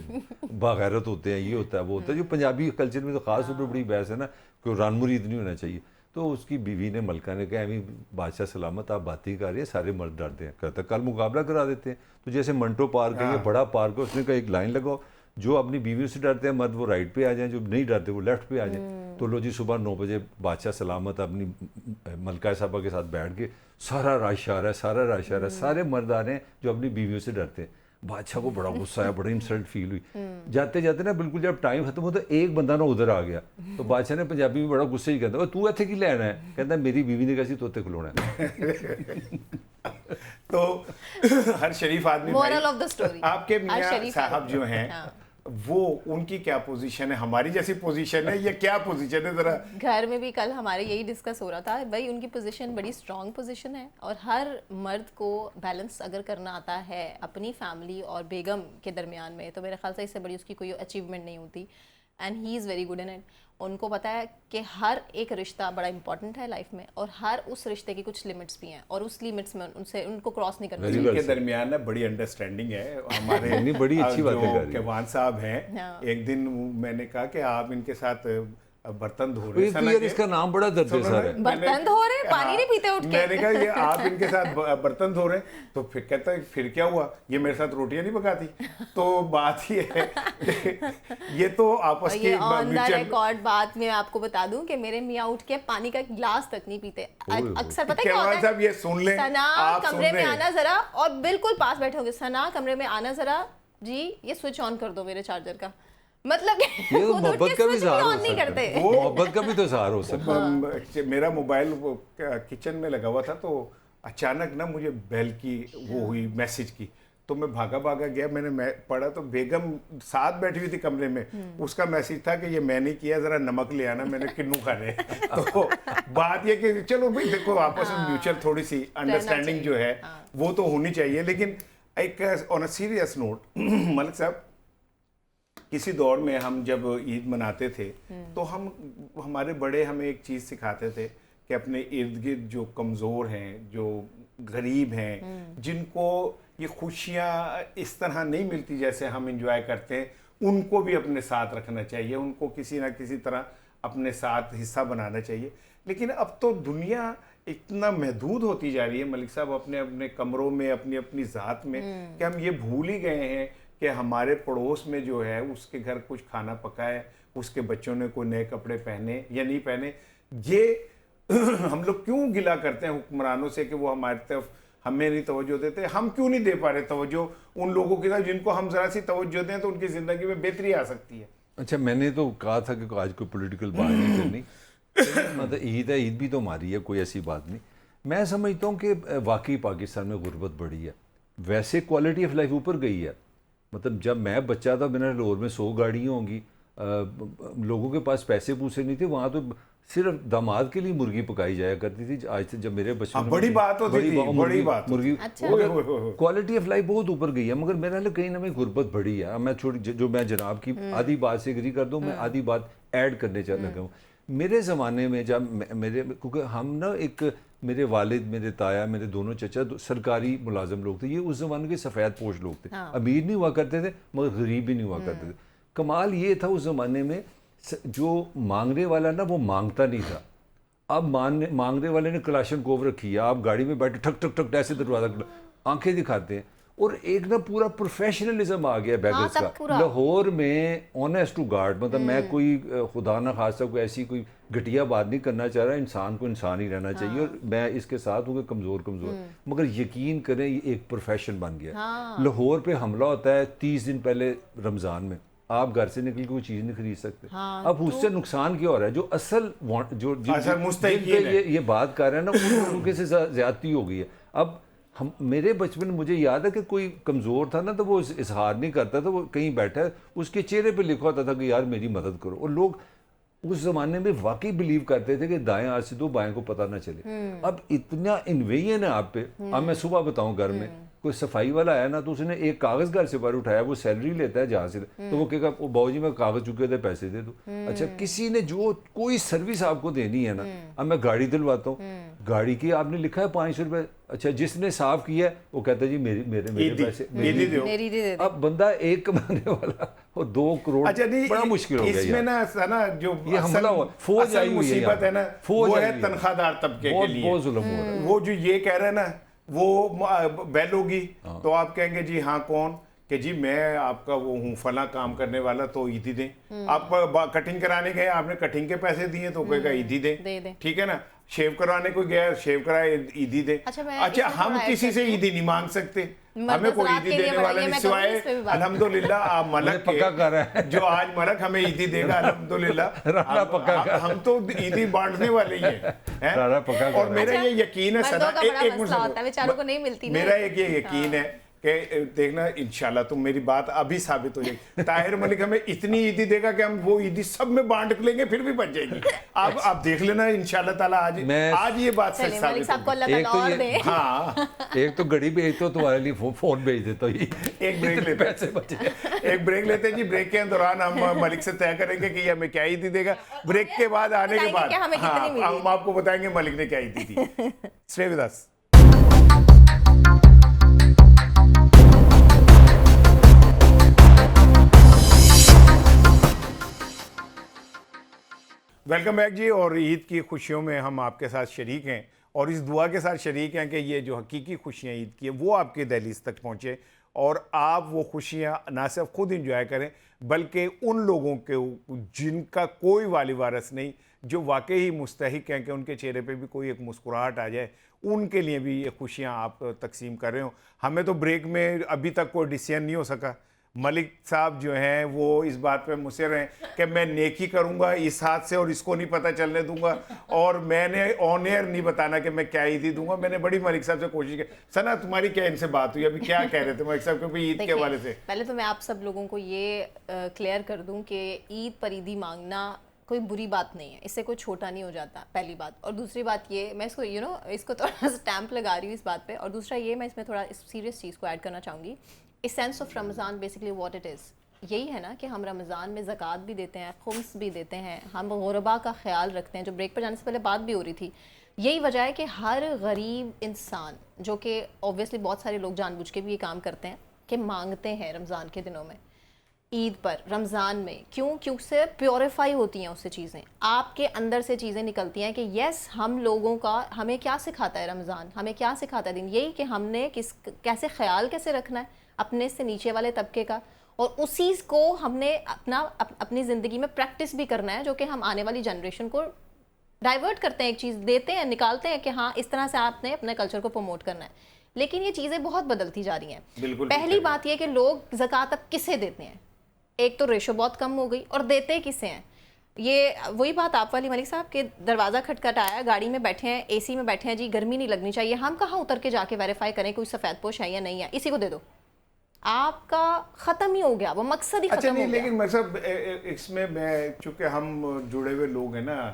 باغیرت ہوتے ہیں، یہ ہوتا ہے وہ ہوتا ہے. جو پنجابی کلچر میں تو خاص طور پہ بڑی بحث ہے نا کہ ران مرید نہیں ہونا چاہیے. تو اس کی بیوی نے، ملکہ نے کہا امی بادشاہ سلامت آپ بات ہی کر رہی ہیں، سارے مرد ڈرتے ہیں. کہتا کل مقابلہ کرا دیتے ہیں. تو جیسے منٹو پارک ہے، یہ بڑا پارک ہے، اس نے کہا ایک لائن لگاؤ، جو اپنی بیویوں سے ڈرتے ہیں مرد وہ رائٹ پہ آ جائیں، جو نہیں ڈرتے وہ لیفٹ پہ آ جائیں. تو لو جی صبح 9 بجے بادشاہ سلامت اپنی ملکہ صاحبہ کے ساتھ بیٹھ کے سارا رش آ رہا ہے، سارے مرد آ رہے ہیں جو اپنی بیویوں سے ڈرتے ہیں. بادشاہ کو بڑا غصہ آیا، بڑا انسلٹ فیل ہوئی. جاتے جاتے نا بالکل جب ٹائم ختم ہوتا ایک بندہ نا ادھر آ گیا. تو بادشاہ نے پنجابی میں بڑا غصے ہی کہتا تو ایتھے کی لینا ہے؟ کہتا میری بیوی نے کہا تو اتنے کھلونا ہے. تو ہر شریف آدمی، آپ کے میاں صاحب جو ہیں وہ ان کی کیا پوزیشن ہے، ہماری جیسی پوزیشن ہے، یہ کیا پوزیشن ہے؟ ذرا گھر میں بھی کل ہمارے یہی ڈسکس ہو رہا تھا بھائی ان کی پوزیشن بڑی اسٹرانگ پوزیشن ہے، اور ہر مرد کو بیلنس اگر کرنا آتا ہے اپنی فیملی اور بیگم کے درمیان میں، تو میرے خیال سے اس سے بڑی اس کی کوئی اچیومنٹ نہیں ہوتی. And he is very good in it. ان کو پتہ ہے کہ ہر ایک رشتہ بڑا امپورٹنٹ ہے لائف میں، اور ہر اس رشتے کی کچھ لمٹس بھی ہیں، اور اس لمٹس میں ان کو کراس نہیں کرنا چاہیے. ان کے درمیان نا بڑی انڈرسٹینڈنگ ہے. ہمارے بڑی اچھی بات ہے. کیوان صاحب ہیں، ایک دن میں نے کہا کہ آپ ان کے ساتھ برتن دھو رہے ہیں. اس کا نام بڑا درد ہے، برتن دھو رہے ہیں، پانی نہیں پیتے اٹھ کے. میں نے کہا یہ آپ ان کے ساتھ برتن دھو رہے ہیں، تو پھر کہتا ہے پھر کیا ہوا، یہ میرے ساتھ روٹیاں نہیں پکاتی. تو بات یہ ہے کہ یہ تو آپس کی آن دا ریکارڈ بات میں آپ کو بتا دوں کہ میرے میاں اٹھ کے پانی کا گلاس تک نہیں پیتے. اکثر پتہ کیا ہوتا ہے، یہ سن لیں، ثنا کمرے میں آنا ذرا، اور بالکل پاس بیٹھے ہو گے، ثنا کمرے میں آنا ذرا جی، یہ سوئچ آن کر دو میرے چارجر کا. مطلب محبت کا بھی اظہار ہو سکتا ہے، محبت کا بھی تو اظہار ہو سکتا ہے. میرا موبائل کچن میں لگا ہوا تھا، تو اچانک نا مجھے بیل کی وہ ہوئی، میسج کی. تو میں بھاگا گیا، میں نے پڑھا تو بیگم ساتھ بیٹھی ہوئی تھی کمرے میں. اس کا میسج تھا کہ یہ میں نے کیا، ذرا نمک لے آنا، میں نے کنو کھانے. تو بات یہ کہ چلو بھائی دیکھو آپس میں میوچل تھوڑی سی انڈرسٹینڈنگ جو ہے وہ تو ہونی چاہیے. لیکن ایک آن اے سیریس نوٹ، ملک صاحب کسی دور میں ہم جب عید مناتے تھے تو ہمارے بڑے ہمیں ایک چیز سکھاتے تھے کہ اپنے ارد گرد جو کمزور ہیں، جو غریب ہیں، جن کو یہ خوشیاں اس طرح نہیں ملتی جیسے ہم انجوائے کرتے ہیں، ان کو بھی اپنے ساتھ رکھنا چاہیے، ان کو کسی نہ کسی طرح اپنے ساتھ حصہ بنانا چاہیے. لیکن اب تو دنیا اتنا محدود ہوتی جا رہی ہے ملک صاحب اپنے اپنے کمروں میں اپنی اپنی ذات میں کہ ہم یہ بھول ہی گئے ہیں کہ ہمارے پڑوس میں جو ہے اس کے گھر کچھ کھانا پکائے, اس کے بچوں نے کوئی نئے کپڑے پہنے یا نہیں پہنے. یہ ہم لوگ کیوں گلا کرتے ہیں حکمرانوں سے کہ وہ ہماری طرف ہمیں نہیں توجہ دیتے؟ ہم کیوں نہیں دے پا رہے توجہ ان لوگوں کی طرف جن کو ہم ذرا سی توجہ دیں تو ان کی زندگی میں بہتری آ سکتی ہے. اچھا, میں نے تو کہا تھا کہ آج کوئی پولیٹیکل بات نہیں کرنی, مطلب عید ہے, عید بھی تو ہماری ہے, کوئی ایسی بات نہیں. میں سمجھتا ہوں کہ واقعی پاکستان میں غربت بڑھی ہے, ویسے کوالٹی آف لائف اوپر گئی ہے. مطلب جب میں بچہ تھا میرا لاہور میں 100 گاڑیاں ہوں گی, لوگوں کے پاس پیسے پوسے نہیں تھے, وہاں تو صرف داماد کے لیے مرغی پکائی جایا کرتی تھی. آج سے جب میرے بچوں بڑی بات ہوتی تھی, بڑی بات مرغی, کوالٹی آف لائف بہت اوپر گئی ہے. مگر میرا خیال کہیں نہ کہیں غربت بڑھی ہے. میں جو میں جناب کی آدھی بات سے اگری کر دوں, میں آدھی بات ایڈ کرنے لگا ہوں. میرے زمانے میں جب کیونکہ ہم نا ایک میرے والد, میرے تایا, میرے دونوں چچا سرکاری ملازم لوگ تھے. یہ اس زمانے کے سفید پوش لوگ تھے, امیر نہیں ہوا کرتے تھے مگر غریب بھی نہیں ہوا کرتے تھے. کمال یہ تھا اس زمانے میں جو مانگنے والا نا وہ مانگتا نہیں تھا. اب مانگنے والے نے کلاشن کوف رکھی ہے, آپ گاڑی میں بیٹھے ٹھک ٹھک ٹھک ایسے دروازہ آنکھیں دکھاتے ہیں, اور ایک نا پورا پروفیشنلزم آ گیا بیگرز کا. لاہور میں آنیسٹ ٹو گاڈ, مطلب میں کوئی خدا نہ خواستہ کوئی ایسی کوئی گھٹیا بات نہیں کرنا چاہ رہا, انسان کو انسان ہی رہنا چاہیے, اور میں اس کے ساتھ ہوں کہ کمزور مگر یقین کریں یہ ایک پروفیشن بن گیا. لاہور پہ حملہ ہوتا ہے 30 دن پہلے رمضان میں, آپ گھر سے نکل کے کوئی چیز نہیں خرید سکتے. اب اس سے نقصان کیا ہو رہا ہے؟ جو جو یہ بات کر رہے ہیں نا ان لوگوں کے سے زیادتی ہو گئی ہے. اب میرے بچپن مجھے یاد ہے کہ کوئی کمزور تھا نا تو وہ اظہار نہیں کرتا تھا, وہ کہیں بیٹھا ہے اس کے چہرے پہ لکھا ہوتا تھا کہ یار میری مدد کرو. اور لوگ اس زمانے میں واقعی بلیو کرتے تھے کہ دائیں ہاتھ سے دو بائیں کو پتہ نہ چلے. اب اتنا انویژن ہے آپ پہ. اب میں صبح بتاؤں گھر میں کوئی صفائی والا آیا نا تو اس نے ایک کاغذ گھر سے باہر اٹھایا, وہ سیلری لیتا ہے جہاں سے, تو وہ کہے گا باؤ جی میں کاغذ چکے تھے پیسے دے دو. اچھا کسی نے جو کوئی سروس آپ کو دینی ہے نا, اب میں گاڑی دلواتا ہوں, گاڑی کی آپ نے لکھا ہے 500 روپے, اچھا جس نے صاف کیا ہے وہ کہتا ہے جی میرے پیسے. اب بندہ ایک کمانے والا اور 2 کروڑ, بڑا مشکل ہو گیا. اس میں نا جو فوج آئی ہوئی مصیبت ہے نا وہ ہے تنخواہ دار طبقے کے لیے. بہت ظلم ہو رہا ہے. وہ جو یہ کہہ رہے ہیں نا وہ بیل ہوگی تو آپ کہیں گے جی ہاں کون, کہ جی میں آپ کا وہ ہوں فلاں کام کرنے والا تو عیدی دیں. آپ کٹنگ کرانے گئے, آپ نے کٹنگ کے پیسے دیے تو کہے گا عیدی دیں, ٹھیک ہے نا. شیو کروانے کو گیا, شیو کرائے عیدی دیں. اچھا ہم کسی سے عیدی نہیں مانگ سکتے, ہمیں کوئی عیدی دینے والا نہیں سوائے الحمدللہ آپ ملک کے, جو آج ملک ہمیں عیدی دے گا الحمدللہ. ہم تو عیدی بانٹنے والے ہی ہیں. اور میرا یہ یقین ہے سنا, میرا ایک یہ یقین ہے کہ دیکھنا انشاءاللہ تم میری بات ابھی ثابت ہو جائے گی. طاہر ملک ہمیں اتنی عیدی دے گا کہ ہم وہ عیدی سب میں بانٹ لیں گے پھر بھی بچ جائے گی. آپ دیکھ لینا انشاءاللہ تعالیٰ آج یہ بات سچ ثابت ہوگی. ہاں ایک تو گھڑی بھیج تو تمہارے لیے فون بھیج دیتا ہوں. ایک بریک لیتے جی. بریک کے دوران ہم ملک سے طے کریں گے کہ یہ ہمیں کیا عیدی دے گا. بریک کے بعد آنے کے بعد ہم آپ کو بتائیں گے ملک نے کیا عیدی دی. Stay with us. Welcome back جی. اور عید کی خوشیوں میں ہم آپ کے ساتھ شریک ہیں اور اس دعا کے ساتھ شریک ہیں کہ یہ جو حقیقی خوشیاں عید کی ہیں وہ آپ کے دہلیز تک پہنچے اور آپ وہ خوشیاں نہ صرف خود انجوائے کریں بلکہ ان لوگوں کے جن کا کوئی والی وارث نہیں, جو واقعی مستحق ہیں کہ ان کے چہرے پہ بھی کوئی ایک مسکراہٹ آ جائے, ان کے لیے بھی یہ خوشیاں آپ تقسیم کر رہے ہوں. ہمیں تو بریک میں ابھی تک کوئی ڈیسیژن نہیں ہو سکا. ملک صاحب جو ہیں وہ اس بات پہ مصر ہیں کہ میں نیکی کروں گا اس ہاتھ سے اور اس کو نہیں پتہ چلنے دوں گا, اور میں نے آن ایئر نہیں بتانا کہ میں کیا عیدی دوں گا. میں نے بڑی ملک صاحب سے کوشش کی. ثنا تمہاری کیا ان سے بات ہوئی, ابھی کیا کہہ رہے تھے ملک صاحب کیونکہ عید کے حوالے سے؟ پہلے تو میں آپ سب لوگوں کو یہ کلیئر کر دوں کہ عید پر عیدی مانگنا کوئی بری بات نہیں ہے, اس سے کوئی چھوٹا نہیں ہو جاتا, پہلی بات. اور دوسری بات یہ میں اس کو اس کو تھوڑا اسٹیمپ لگا رہی ہوں اس بات پہ. اور دوسرا یہ میں اس میں تھوڑا سیریس چیز کو ایڈ کرنا چاہوں گی. Ascends of Ramzan basically what it is یہی ہے نا کہ ہم رمضان میں زکوٰۃ بھی دیتے ہیں, خمس بھی دیتے ہیں, ہم غربا کا خیال رکھتے ہیں, جو بریک پر جانے سے پہلے بات بھی ہو رہی تھی. یہی وجہ ہے کہ ہر غریب انسان, جو کہ اوبویسلی بہت سارے لوگ جان بوجھ کے بھی یہ کام کرتے ہیں کہ مانگتے ہیں رمضان کے دنوں میں, عید پر رمضان میں کیوں سے پیوریفائی ہوتی ہیں اس سے چیزیں, آپ کے اندر سے چیزیں نکلتی ہیں کہ یس ہم لوگوں کا, ہمیں کیا سکھاتا ہے رمضان, ہمیں کیا سکھاتا ہے دن, یہی کہ ہم نے کیسے خیال کیسے رکھنا ہے اپنے سے نیچے والے طبقے کا, اور اسی کو ہم نے اپنی زندگی میں پریکٹس بھی کرنا ہے, جو کہ ہم آنے والی جنریشن کو ڈائیورٹ کرتے ہیں, ایک چیز دیتے ہیں, نکالتے ہیں کہ ہاں اس طرح سے آپ نے اپنے کلچر کو پروموٹ کرنا ہے. لیکن یہ چیزیں بہت بدلتی جا رہی ہیں. پہلی بات یہ کہ لوگ زکوٰۃ اب کسے دیتے ہیں, ایک تو ریشو بہت کم ہو گئی, اور دیتے کسے ہیں. یہ وہی بات آپ والی ملک صاحب کہ دروازہ کھٹکھٹایا, گاڑی میں بیٹھے ہیں, اے سی میں بیٹھے ہیں, جی گرمی نہیں لگنی چاہیے, ہم کہاں اتر کے جا کے ویریفائی کریں کوئی سفید پوش ہے یا نہیں ہے, اسی کو دے دو, آپ کا ختم ہی ہو گیا, وہ مقصد ہی ختم ہو گیا. لیکن مطلب اس میں چونکہ ہم جڑے ہوئے لوگ ہیں نا,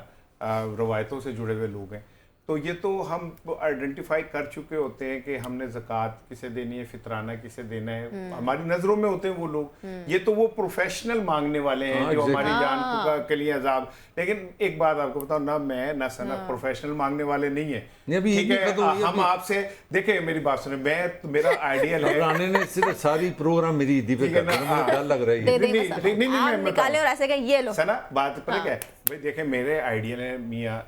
روایتوں سے جڑے ہوئے لوگ ہیں, تو یہ تو ہم آئیڈینٹیفائی کر چکے ہوتے ہیں کہ ہم نے زکوٰۃ کسے دینی ہے, فطرانہ کسے دینا ہے, ہماری نظروں میں ہوتے ہیں وہ لوگ. یہ تو وہ پروفیشنل مانگنے والے ہیں جو ہماری جان کے لیے عذاب. لیکن ایک بات آپ کو بتاؤں, نہ میں نہ سنا پروفیشنل مانگنے والے نہیں ہیں. ٹھیک ہے, ہم آپ سے دیکھیں, میری بات سنیں, میرا آئیڈیل ہے, رانے نے صرف ساری پروگرام میری عیدی پہ کر دیا, مجھے ڈر لگ رہا ہے. نہیں نکالے اور ایسے کہ یہ لو سنا بات پتہ کیا ہے بھائی, دیکھیں میرے آئیڈیل ہے میاں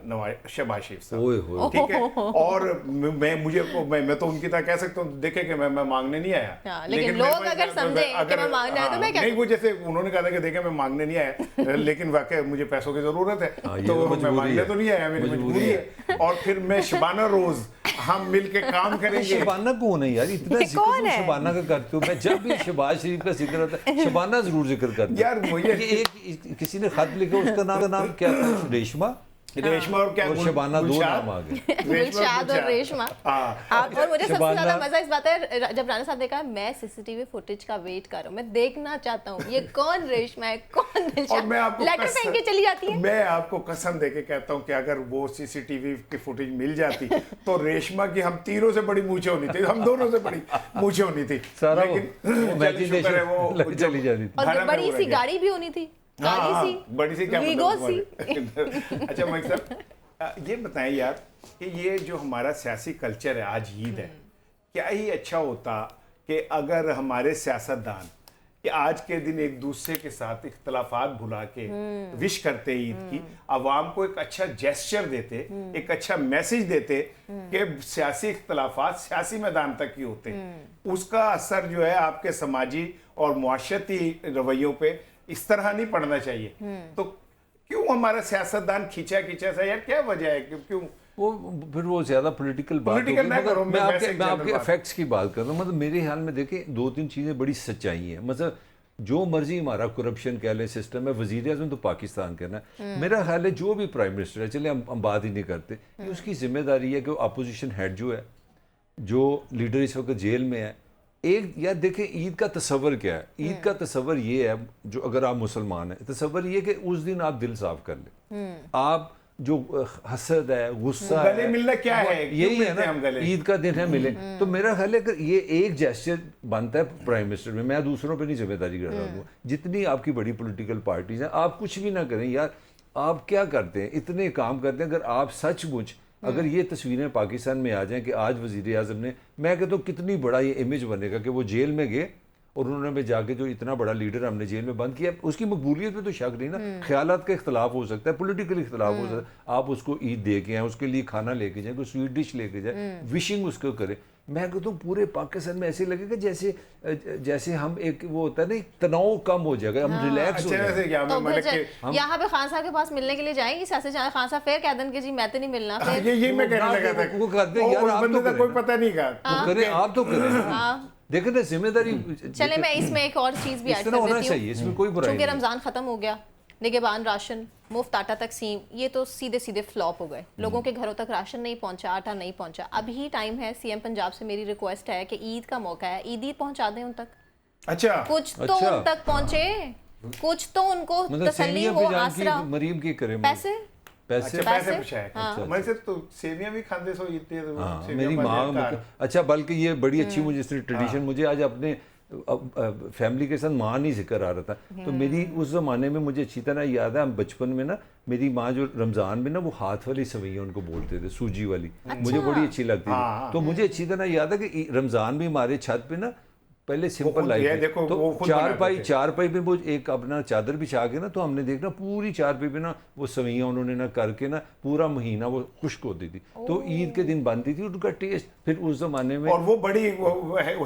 شہباز شریف صاحب, ٹھیک ہے, اور میں تو ان کی طرح کہہ سکتا ہوں, دیکھیں کہ میں مانگنے نہیں آیا, لیکن لوگ اگر سمجھیں کہ میں مانگنے آیا تو میں کیا, نہیں وہ جیسے انہوں نے کہا تھا کہ دیکھیں میں مانگنے نہیں آیا, لیکن واقعی مجھے پیسوں کی ضرورت ہے, تو میں مانگنے تو نہیں آیا, میری مجبوری ہے. اور پھر میں شبانہ روز ہم مل کے کام کریں گے. شبانہ کون ہے یار, اتنا ذکر شبانہ کا کرتے ہو, میں جب بھی شہباز شریف کا ذکر ہوتا ہے شبانہ ضرور ذکر کرتا ہوں. یار مجھے ایک کسی نے خط لکھا, اس کا نام کیا تھا, ریشما اور کیا شبانہ, دو نام آ گئے, گلشاد اور ریشما. اور مجھے سب سے زیادہ مزہ اس بات ہے جب رانا صاحب نے کہا میں سی سی ٹی وی فوٹیج کا ویٹ کر رہا ہوں, میں دیکھنا چاہتا ہوں یہ کون ریشما ہے, کون گلشاد, لیٹر پہن کے چلی جاتی ہے. میں آپ کو قسم دے کے کہتا ہوں کہ اگر وہ سی سی ٹی وی کی فوٹیج مل جاتی تو ریشما کی ہم تیروں سے بڑی مونچھیں ہونی تھی, ہم دونوں سے بڑی مونچھیں ہونی تھی, لیکن چلی جاتی تھی. اور بڑی سی گاڑی بھی ہونی تھی, بڑی سی کیا اچھا ملک صاحب یہ بتائیں یار کہ یہ جو ہمارا سیاسی کلچر ہے, آج عید ہے, کیا ہی اچھا ہوتا کہ اگر ہمارے سیاستدان کہ آج کے دن ایک دوسرے کے ساتھ اختلافات بھلا کے وش کرتے عید کی, عوام کو ایک اچھا جیسچر دیتے, ایک اچھا میسج دیتے کہ سیاسی اختلافات سیاسی میدان تک ہی ہوتے ہیں, اس کا اثر جو ہے آپ کے سماجی اور معاشرتی رویوں پہ اس طرح نہیں پڑنا چاہیے. تو کیوں ہمارا سیاستدان کھینچا سا, یار کیا وجہ ہے, کیوں پھر وہ زیادہ پولیٹیکل بات ہوگی. میں آپ کے افیکٹس کی بات کر رہا ہوں. مطلب میرے خیال میں دیکھیں دو تین چیزیں بڑی سچائی ہیں. مطلب جو مرضی ہمارا کرپشن کہہ لیں سسٹم ہے, وزیر اعظم تو پاکستان کا نا, میرا خیال ہے جو بھی پرائم منسٹر ہے, چلے ہم بات ہی نہیں کرتے, اس کی ذمہ داری ہے کہ اپوزیشن ہیڈ جو ہے, جو لیڈر اس وقت جیل میں ہے, ایک یار دیکھیں عید کا تصور کیا ہے. عید کا تصور یہ ہے, جو اگر آپ مسلمان ہیں, تصور یہ کہ اس دن آپ دل صاف کر لیں. آپ جو حسد ہے, غصہ ہے, گلے ملنا کیا ہے, یہی ہے نا, عید کا دن ہے ملے. تو میرا خیال ہے کہ یہ ایک جیسچر بنتا ہے پرائم منسٹر میں دوسروں پہ نہیں ذمہ داری کر رہا ہوں. جتنی آپ کی بڑی پولیٹیکل پارٹیز ہیں, آپ کچھ بھی نہ کریں یار, آپ کیا کرتے ہیں, اتنے کام کرتے ہیں. اگر آپ سچ مچ اگر یہ تصویریں پاکستان میں آ جائیں کہ آج وزیر اعظم نے, میں کہتا ہوں کتنی بڑا یہ امیج بنے گا کہ وہ جیل میں گئے اور انہوں نے جا کے جو اتنا بڑا لیڈر ہم نے جیل میں بند کیا, اس کی مقبولیت پہ تو شک نہیں نا. خیالات کا اختلاف ہو سکتا ہے, پولیٹیکل اختلاف ہو سکتا ہے, آپ اس کو عید دے کے آئیں, اس کے لیے کھانا لے کے جائیں, کوئی سویٹ ڈش لے کے جائیں, وشنگ اس کو کریں. میں کہتا ہوں پورے پاکستان میں ایسے لگے گا جیسے ہم ایک وہ ہوتا ہے نا, تناؤ کم ہو جائے گا, ہم ریلیکس ہو جائیں گے. یہاں پہ خان صاحب کے پاس ملنے کے لیے جائیں گے, سیاسی جہاں خان صاحب پھر کہہ دیں کہ جی میں تو نہیں ملنا, یہ میں کہنے لگا تھا وہ کرتے ہیں یار, آپ تو کوئی پتہ نہیں کہا کریں, آپ تو کریں. دیکھیں نا ذمہ داری. چلے میں اس میں ایک اور چیز بھی ایڈ کر دیتی ہوں, چونکہ رمضان ختم ہو گیا, نگہبان راشن, مفت آٹا تقسیم, یہ تو سیدھے فلاپ ہو گئے. لوگوں کے گھروں تک راشن نہیں پہنچا, آٹا نہیں پہنچا. ابھی ٹائم ہے, سی ایم پنجاب سے میری ریکویسٹ ہے کہ عید کا موقع ہے, عیدی پہنچا دیں ان تک. اچھا کچھ تو ان تک پہنچے, کچھ تو ان کو تسلی ہو, آسرا, مریم کی کرے, پیسے میری ماں. اچھا بلکہ یہ بڑی اچھی مجھے ٹریڈیشن, مجھے آج اپنے فیملی کے ساتھ ماں نہیں ذکر آ رہا تھا, تو میری اس زمانے میں مجھے اچھی طرح یاد ہے, ہم بچپن میں نا میری ماں جو رمضان میں نا وہ ہاتھ والی سوئیاں ان کو بولتے تھے, سوجی والی, مجھے بڑی اچھی لگتی تھی. تو مجھے اچھی طرح یاد ہے کہ رمضان میں ہمارے چھت پہ نا پہلے سمپل خود لائف یہ ہے دیکھو تو وہ خود بناتے تھے۔ چارپائی میں وہ ایک اپنا چادر بچھا کے نا تو ہم نے دیکھنا پوری چارپائی پہ نا وہ سوئیاں انہوں نے نا کر کے نا پورا مہینہ وہ خشک ہوتی تھی تو عید کے دن بنتی تھی ان کا ٹیسٹ. پھر اس زمانے میں اور وہ بڑی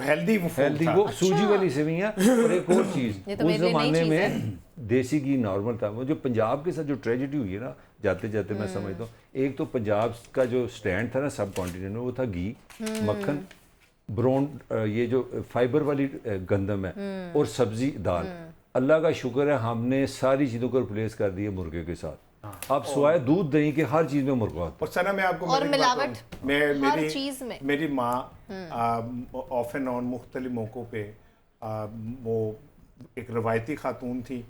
ہیلدی وہ سوجی والی سوئیاں. اور ایک اور چیز یہ تو اس میرے لیے نئی زمانے چیز میں ہے۔ دیسی گھی نارمل تھا. وہ جو پنجاب کے ساتھ جو ٹریجڈی ہوئی ہے نا جاتے جاتے میں سمجھتا ہوں ایک تو پنجاب کا جو سٹینڈ تھا نا سب کانٹیننٹ میں وہ تھا گھی مکھن براؤن یہ جو فائبر والی گندم ہے اور سبزی دال. اللہ کا شکر ہے ہم نے ساری چیزوں کو ریپلیس کر دیا مرغے کے ساتھ. اب سوائے دودھ دہی کے ہر چیز میں مرغا ہوتا اور سنا میں آپ کو اور ملاوٹ ہر چیز میں. میری ماں آف اینڈ آن مختلف موقعوں پہ وہ ایک روایتی خاتون تھی,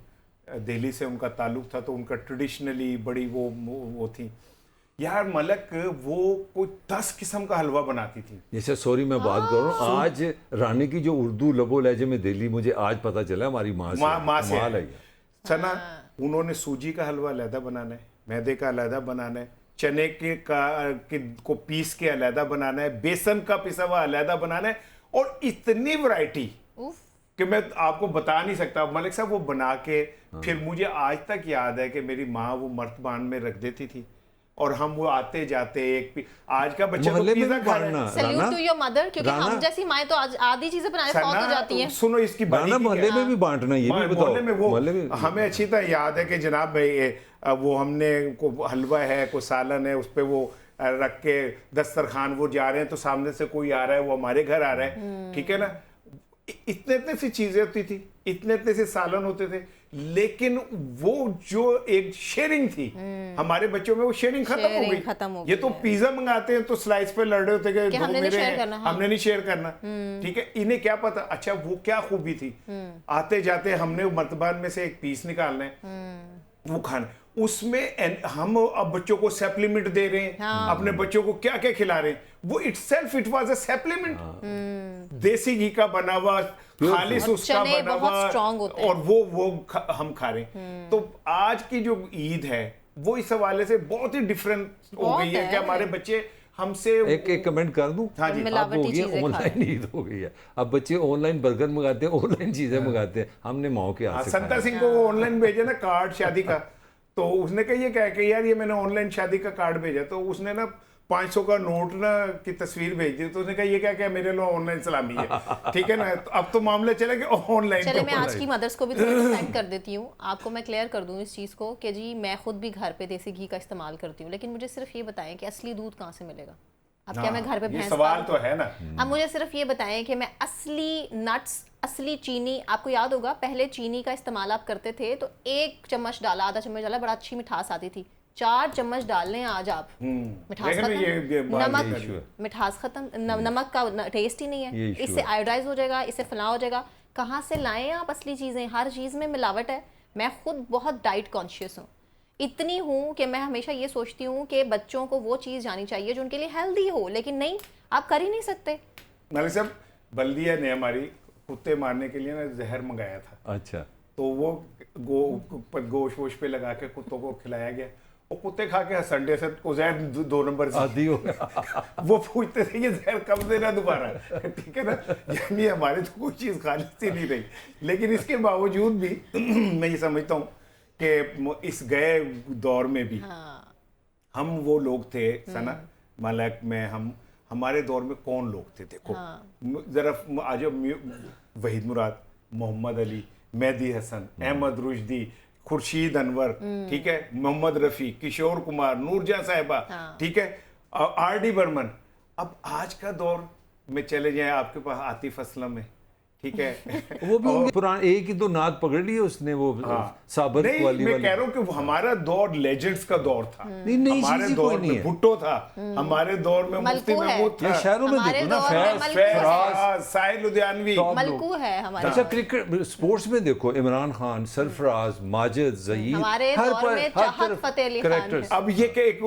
دہلی سے ان کا تعلق تھا, تو ان کا ٹریڈیشنلی بڑی وہ تھی یار ملک, وہ کوئی 10 قسم کا حلوہ بناتی تھی. جیسے سوری میں بات کر رہا ہوں آج رانی کی جو اردو لبو لہجے میں دہلی مجھے آج پتہ چلا ہماری ماں سے ہے. سنا انہوں نے سوجی کا حلوہ علیحدہ بنانا ہے, میدے کا علیحدہ بنانا ہے, چنے کو پیس کے علیحدہ بنانا ہے, بیسن کا پسا ہوا علیحدہ بنانا ہے, اور اتنی ورائٹی کہ میں آپ کو بتا نہیں سکتا. ملک صاحب وہ بنا کے پھر مجھے آج تک یاد ہے کہ میری ماں وہ مرتبان میں رکھ دیتی تھی اور ہم وہ آتے جاتے ایک آج کا بچہ تو پیزا کھا رہا ہے. سیلیوٹ ٹو یور مدر, کیونکہ ہم جیسی مائیں تو آدھی چیزیں بنانے فوت ہو جاتی ہیں. سنو اس کی بڑی محلے میں بھی بانٹنا, یہ بھی بتاؤ. محلے میں وہ ہمیں اچھی طرح یاد ہے کہ جناب بھائی وہ ہم نے کوئی حلوہ ہے, کوئی سالن ہے, اس پہ وہ رکھ کے دسترخوان وہ جا رہے ہیں تو سامنے سے کوئی آ رہا ہے, وہ ہمارے گھر آ رہا ہے, ٹھیک ہے نا. اتنے سی چیزیں ہوتی تھی, اتنے سے سالن ہوتے تھے, لیکن وہ جو ایک شیئرنگ تھی ہمارے بچوں میں, وہ شیئرنگ ختم ہو گئی. یہ تو پیزا منگاتے ہیں تو سلائس پہ لڑ رہے ہوتے کہ ہم نے نہیں شیئر کرنا, ٹھیک ہے. انہیں کیا پتا اچھا وہ کیا خوبی تھی, آتے جاتے ہم نے مرتبان میں سے ایک پیس نکالنا ہے, وہ کھانا. اس میں ہم اب بچوں کو سپلیمنٹ دے رہے ہیں, اپنے بچوں کو کیا کیا کھلا رہے ہیں, وہ اٹ واز اے سپلیمنٹ. دیسی گھی کا بنا ہوا, خالص اس کا بنا ہوا, اور وہ ہم کھا رہے ہیں. تو آج کی جو عید ہے وہ اس حوالے سے بہت ہی ڈفرینٹ ہو گئی ہے کہ ہمارے بچے ہم سے. ایک کمنٹ کر دوں, اب ہو گیا آن لائن عید ہو گئی ہے, اب بچے آن لائن برگر منگاتے ہیں, آن لائن چیزیں منگاتے ہیں. ہم نے ماؤں کے ہاتھ سے سنتا سنگھ کو آن لائن بھیجا نا کارڈ شادی کا, تو اس نے کہا یہ کہا کہ یار یہ میں نے آن لائن شادی کا کارڈ بھیجا, تو اس نے نا 500 کا نوٹ نا کی تصویر بھیج دی, تو اس نے کہا یہ کیا میرے لوگ آن لائن سلامی ہے, ٹھیک ہے نا. اب تو معاملہ چلے کہ آن لائن. چلے میں آج کی مدرس کو بھی تھوڑا ڈیفینڈ کر دیتی ہوں, آپ کو میں کلیئر کر دوں اس چیز کو کہ جی میں خود بھی گھر پہ دیسی گھی کا استعمال کرتی ہوں, لیکن مجھے صرف یہ بتائیں کہ اصلی دودھ کہاں سے ملے گا. اب کیا میں گھر پہ بھینس سوال تو ہے نا. اب مجھے صرف یہ بتائیں کہ میں اصلی نٹس, اصلی چینی, آپ کو یاد ہوگا پہلے چینی کا استعمال آپ کرتے تھے تو 1 چمچ ڈالا, آدھا چمچ ڈالا, بڑا اچھی مٹھاس آتی تھی. 4 چمچ ڈال لیں آج آپ, مٹھاس ختم, مٹھاس ختم, نمک کا ٹیسٹ ہی نہیں ہے, اس سے آئیوڈائز ہو جائے گا, اس سے فلاں ہو جائے گا. کہاں سے لائیں آپ اصلی چیزیں؟ ہر چیز میں ملاوٹ ہے. میں خود بہت ڈائٹ کانشیس ہوں, اتنی ہوں کہ میں ہمیشہ یہ سوچتی ہوں کہ بچوں کو وہ چیز جانی چاہیے جو ان کے لیے ہیلدی ہو, لیکن نہیں, آپ کر ہی نہیں سکتے. ملک صاحب بلدیہ نے ہماری کتے مارنے کے لیے نا زہر منگایا تھا. اچھا. تو وہ گوشت ووش پہ لگا کے کتوں کو کھلایا گیا, وہ کتے کھا کے سنڈے سے زہر 2 نمبر سے وہ پوچھتے تھے یہ زہر کب دینا دوبارہ, ٹھیک ہے نا. یعنی ہماری تو کوئی چیز خالص ہی نہیں رہی, لیکن اس کے باوجود بھی میں یہ سمجھتا ہوں کہ اس گئے دور میں بھی ہم وہ لوگ تھے سنا ملک میں, ہمارے دور میں کون لوگ تھے دیکھو ذرا. آج وحید مراد, محمد علی, مہدی حسن, احمد رشدی, خورشید انور, ٹھیک ہے, محمد رفیع, کشور کمار, نور جہاں صاحبہ, ٹھیک ہے, آر ڈی برمن. اب آج کا دور میں چلے جائیں آپ کے پاس عاطف اسلم ہے, ٹھیک ہے, وہ بھی پرانے ایک ہی تو نعت پکڑ لی اس نے, وہ صابر والی. میں کہہ رہا ہوں کہ ہمارا دور لیجنڈز کا دور تھا. ہمارے دور میں بھٹو تھا, ہمارے دور میں مفتی محمود تھا, شہروں میں دیکھو نا فیض, ساحل لدھیانوی, ملکو ہے ہمارے. اچھا کرکٹ سپورٹس میں دیکھو عمران خان, سرفراز, ماجد, ظہیر, ہمارے دور میں چاہت فتح علی خان. اب یہ کہ ایک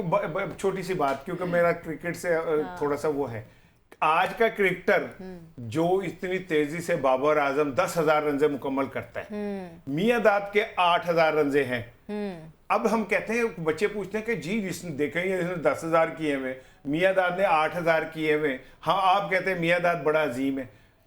چھوٹی سی بات, کیونکہ میرا کرکٹ سے تھوڑا سا وہ ہے, آج کا کرکٹر جو اتنی تیزی سے بابر اعظم 10,000 رنزے مکمل کرتا ہے, میاں داد کے 8,000 رنزے ہیں. اب ہم کہتے ہیں, بچے پوچھتے ہیں کہ جی جس نے دیکھیں گے 10,000 کیے ہوئے, میاں داد نے 8,000 کیے ہوئے, ہاں آپ کہتے ہیں میاں داد بڑا عظیم ہے.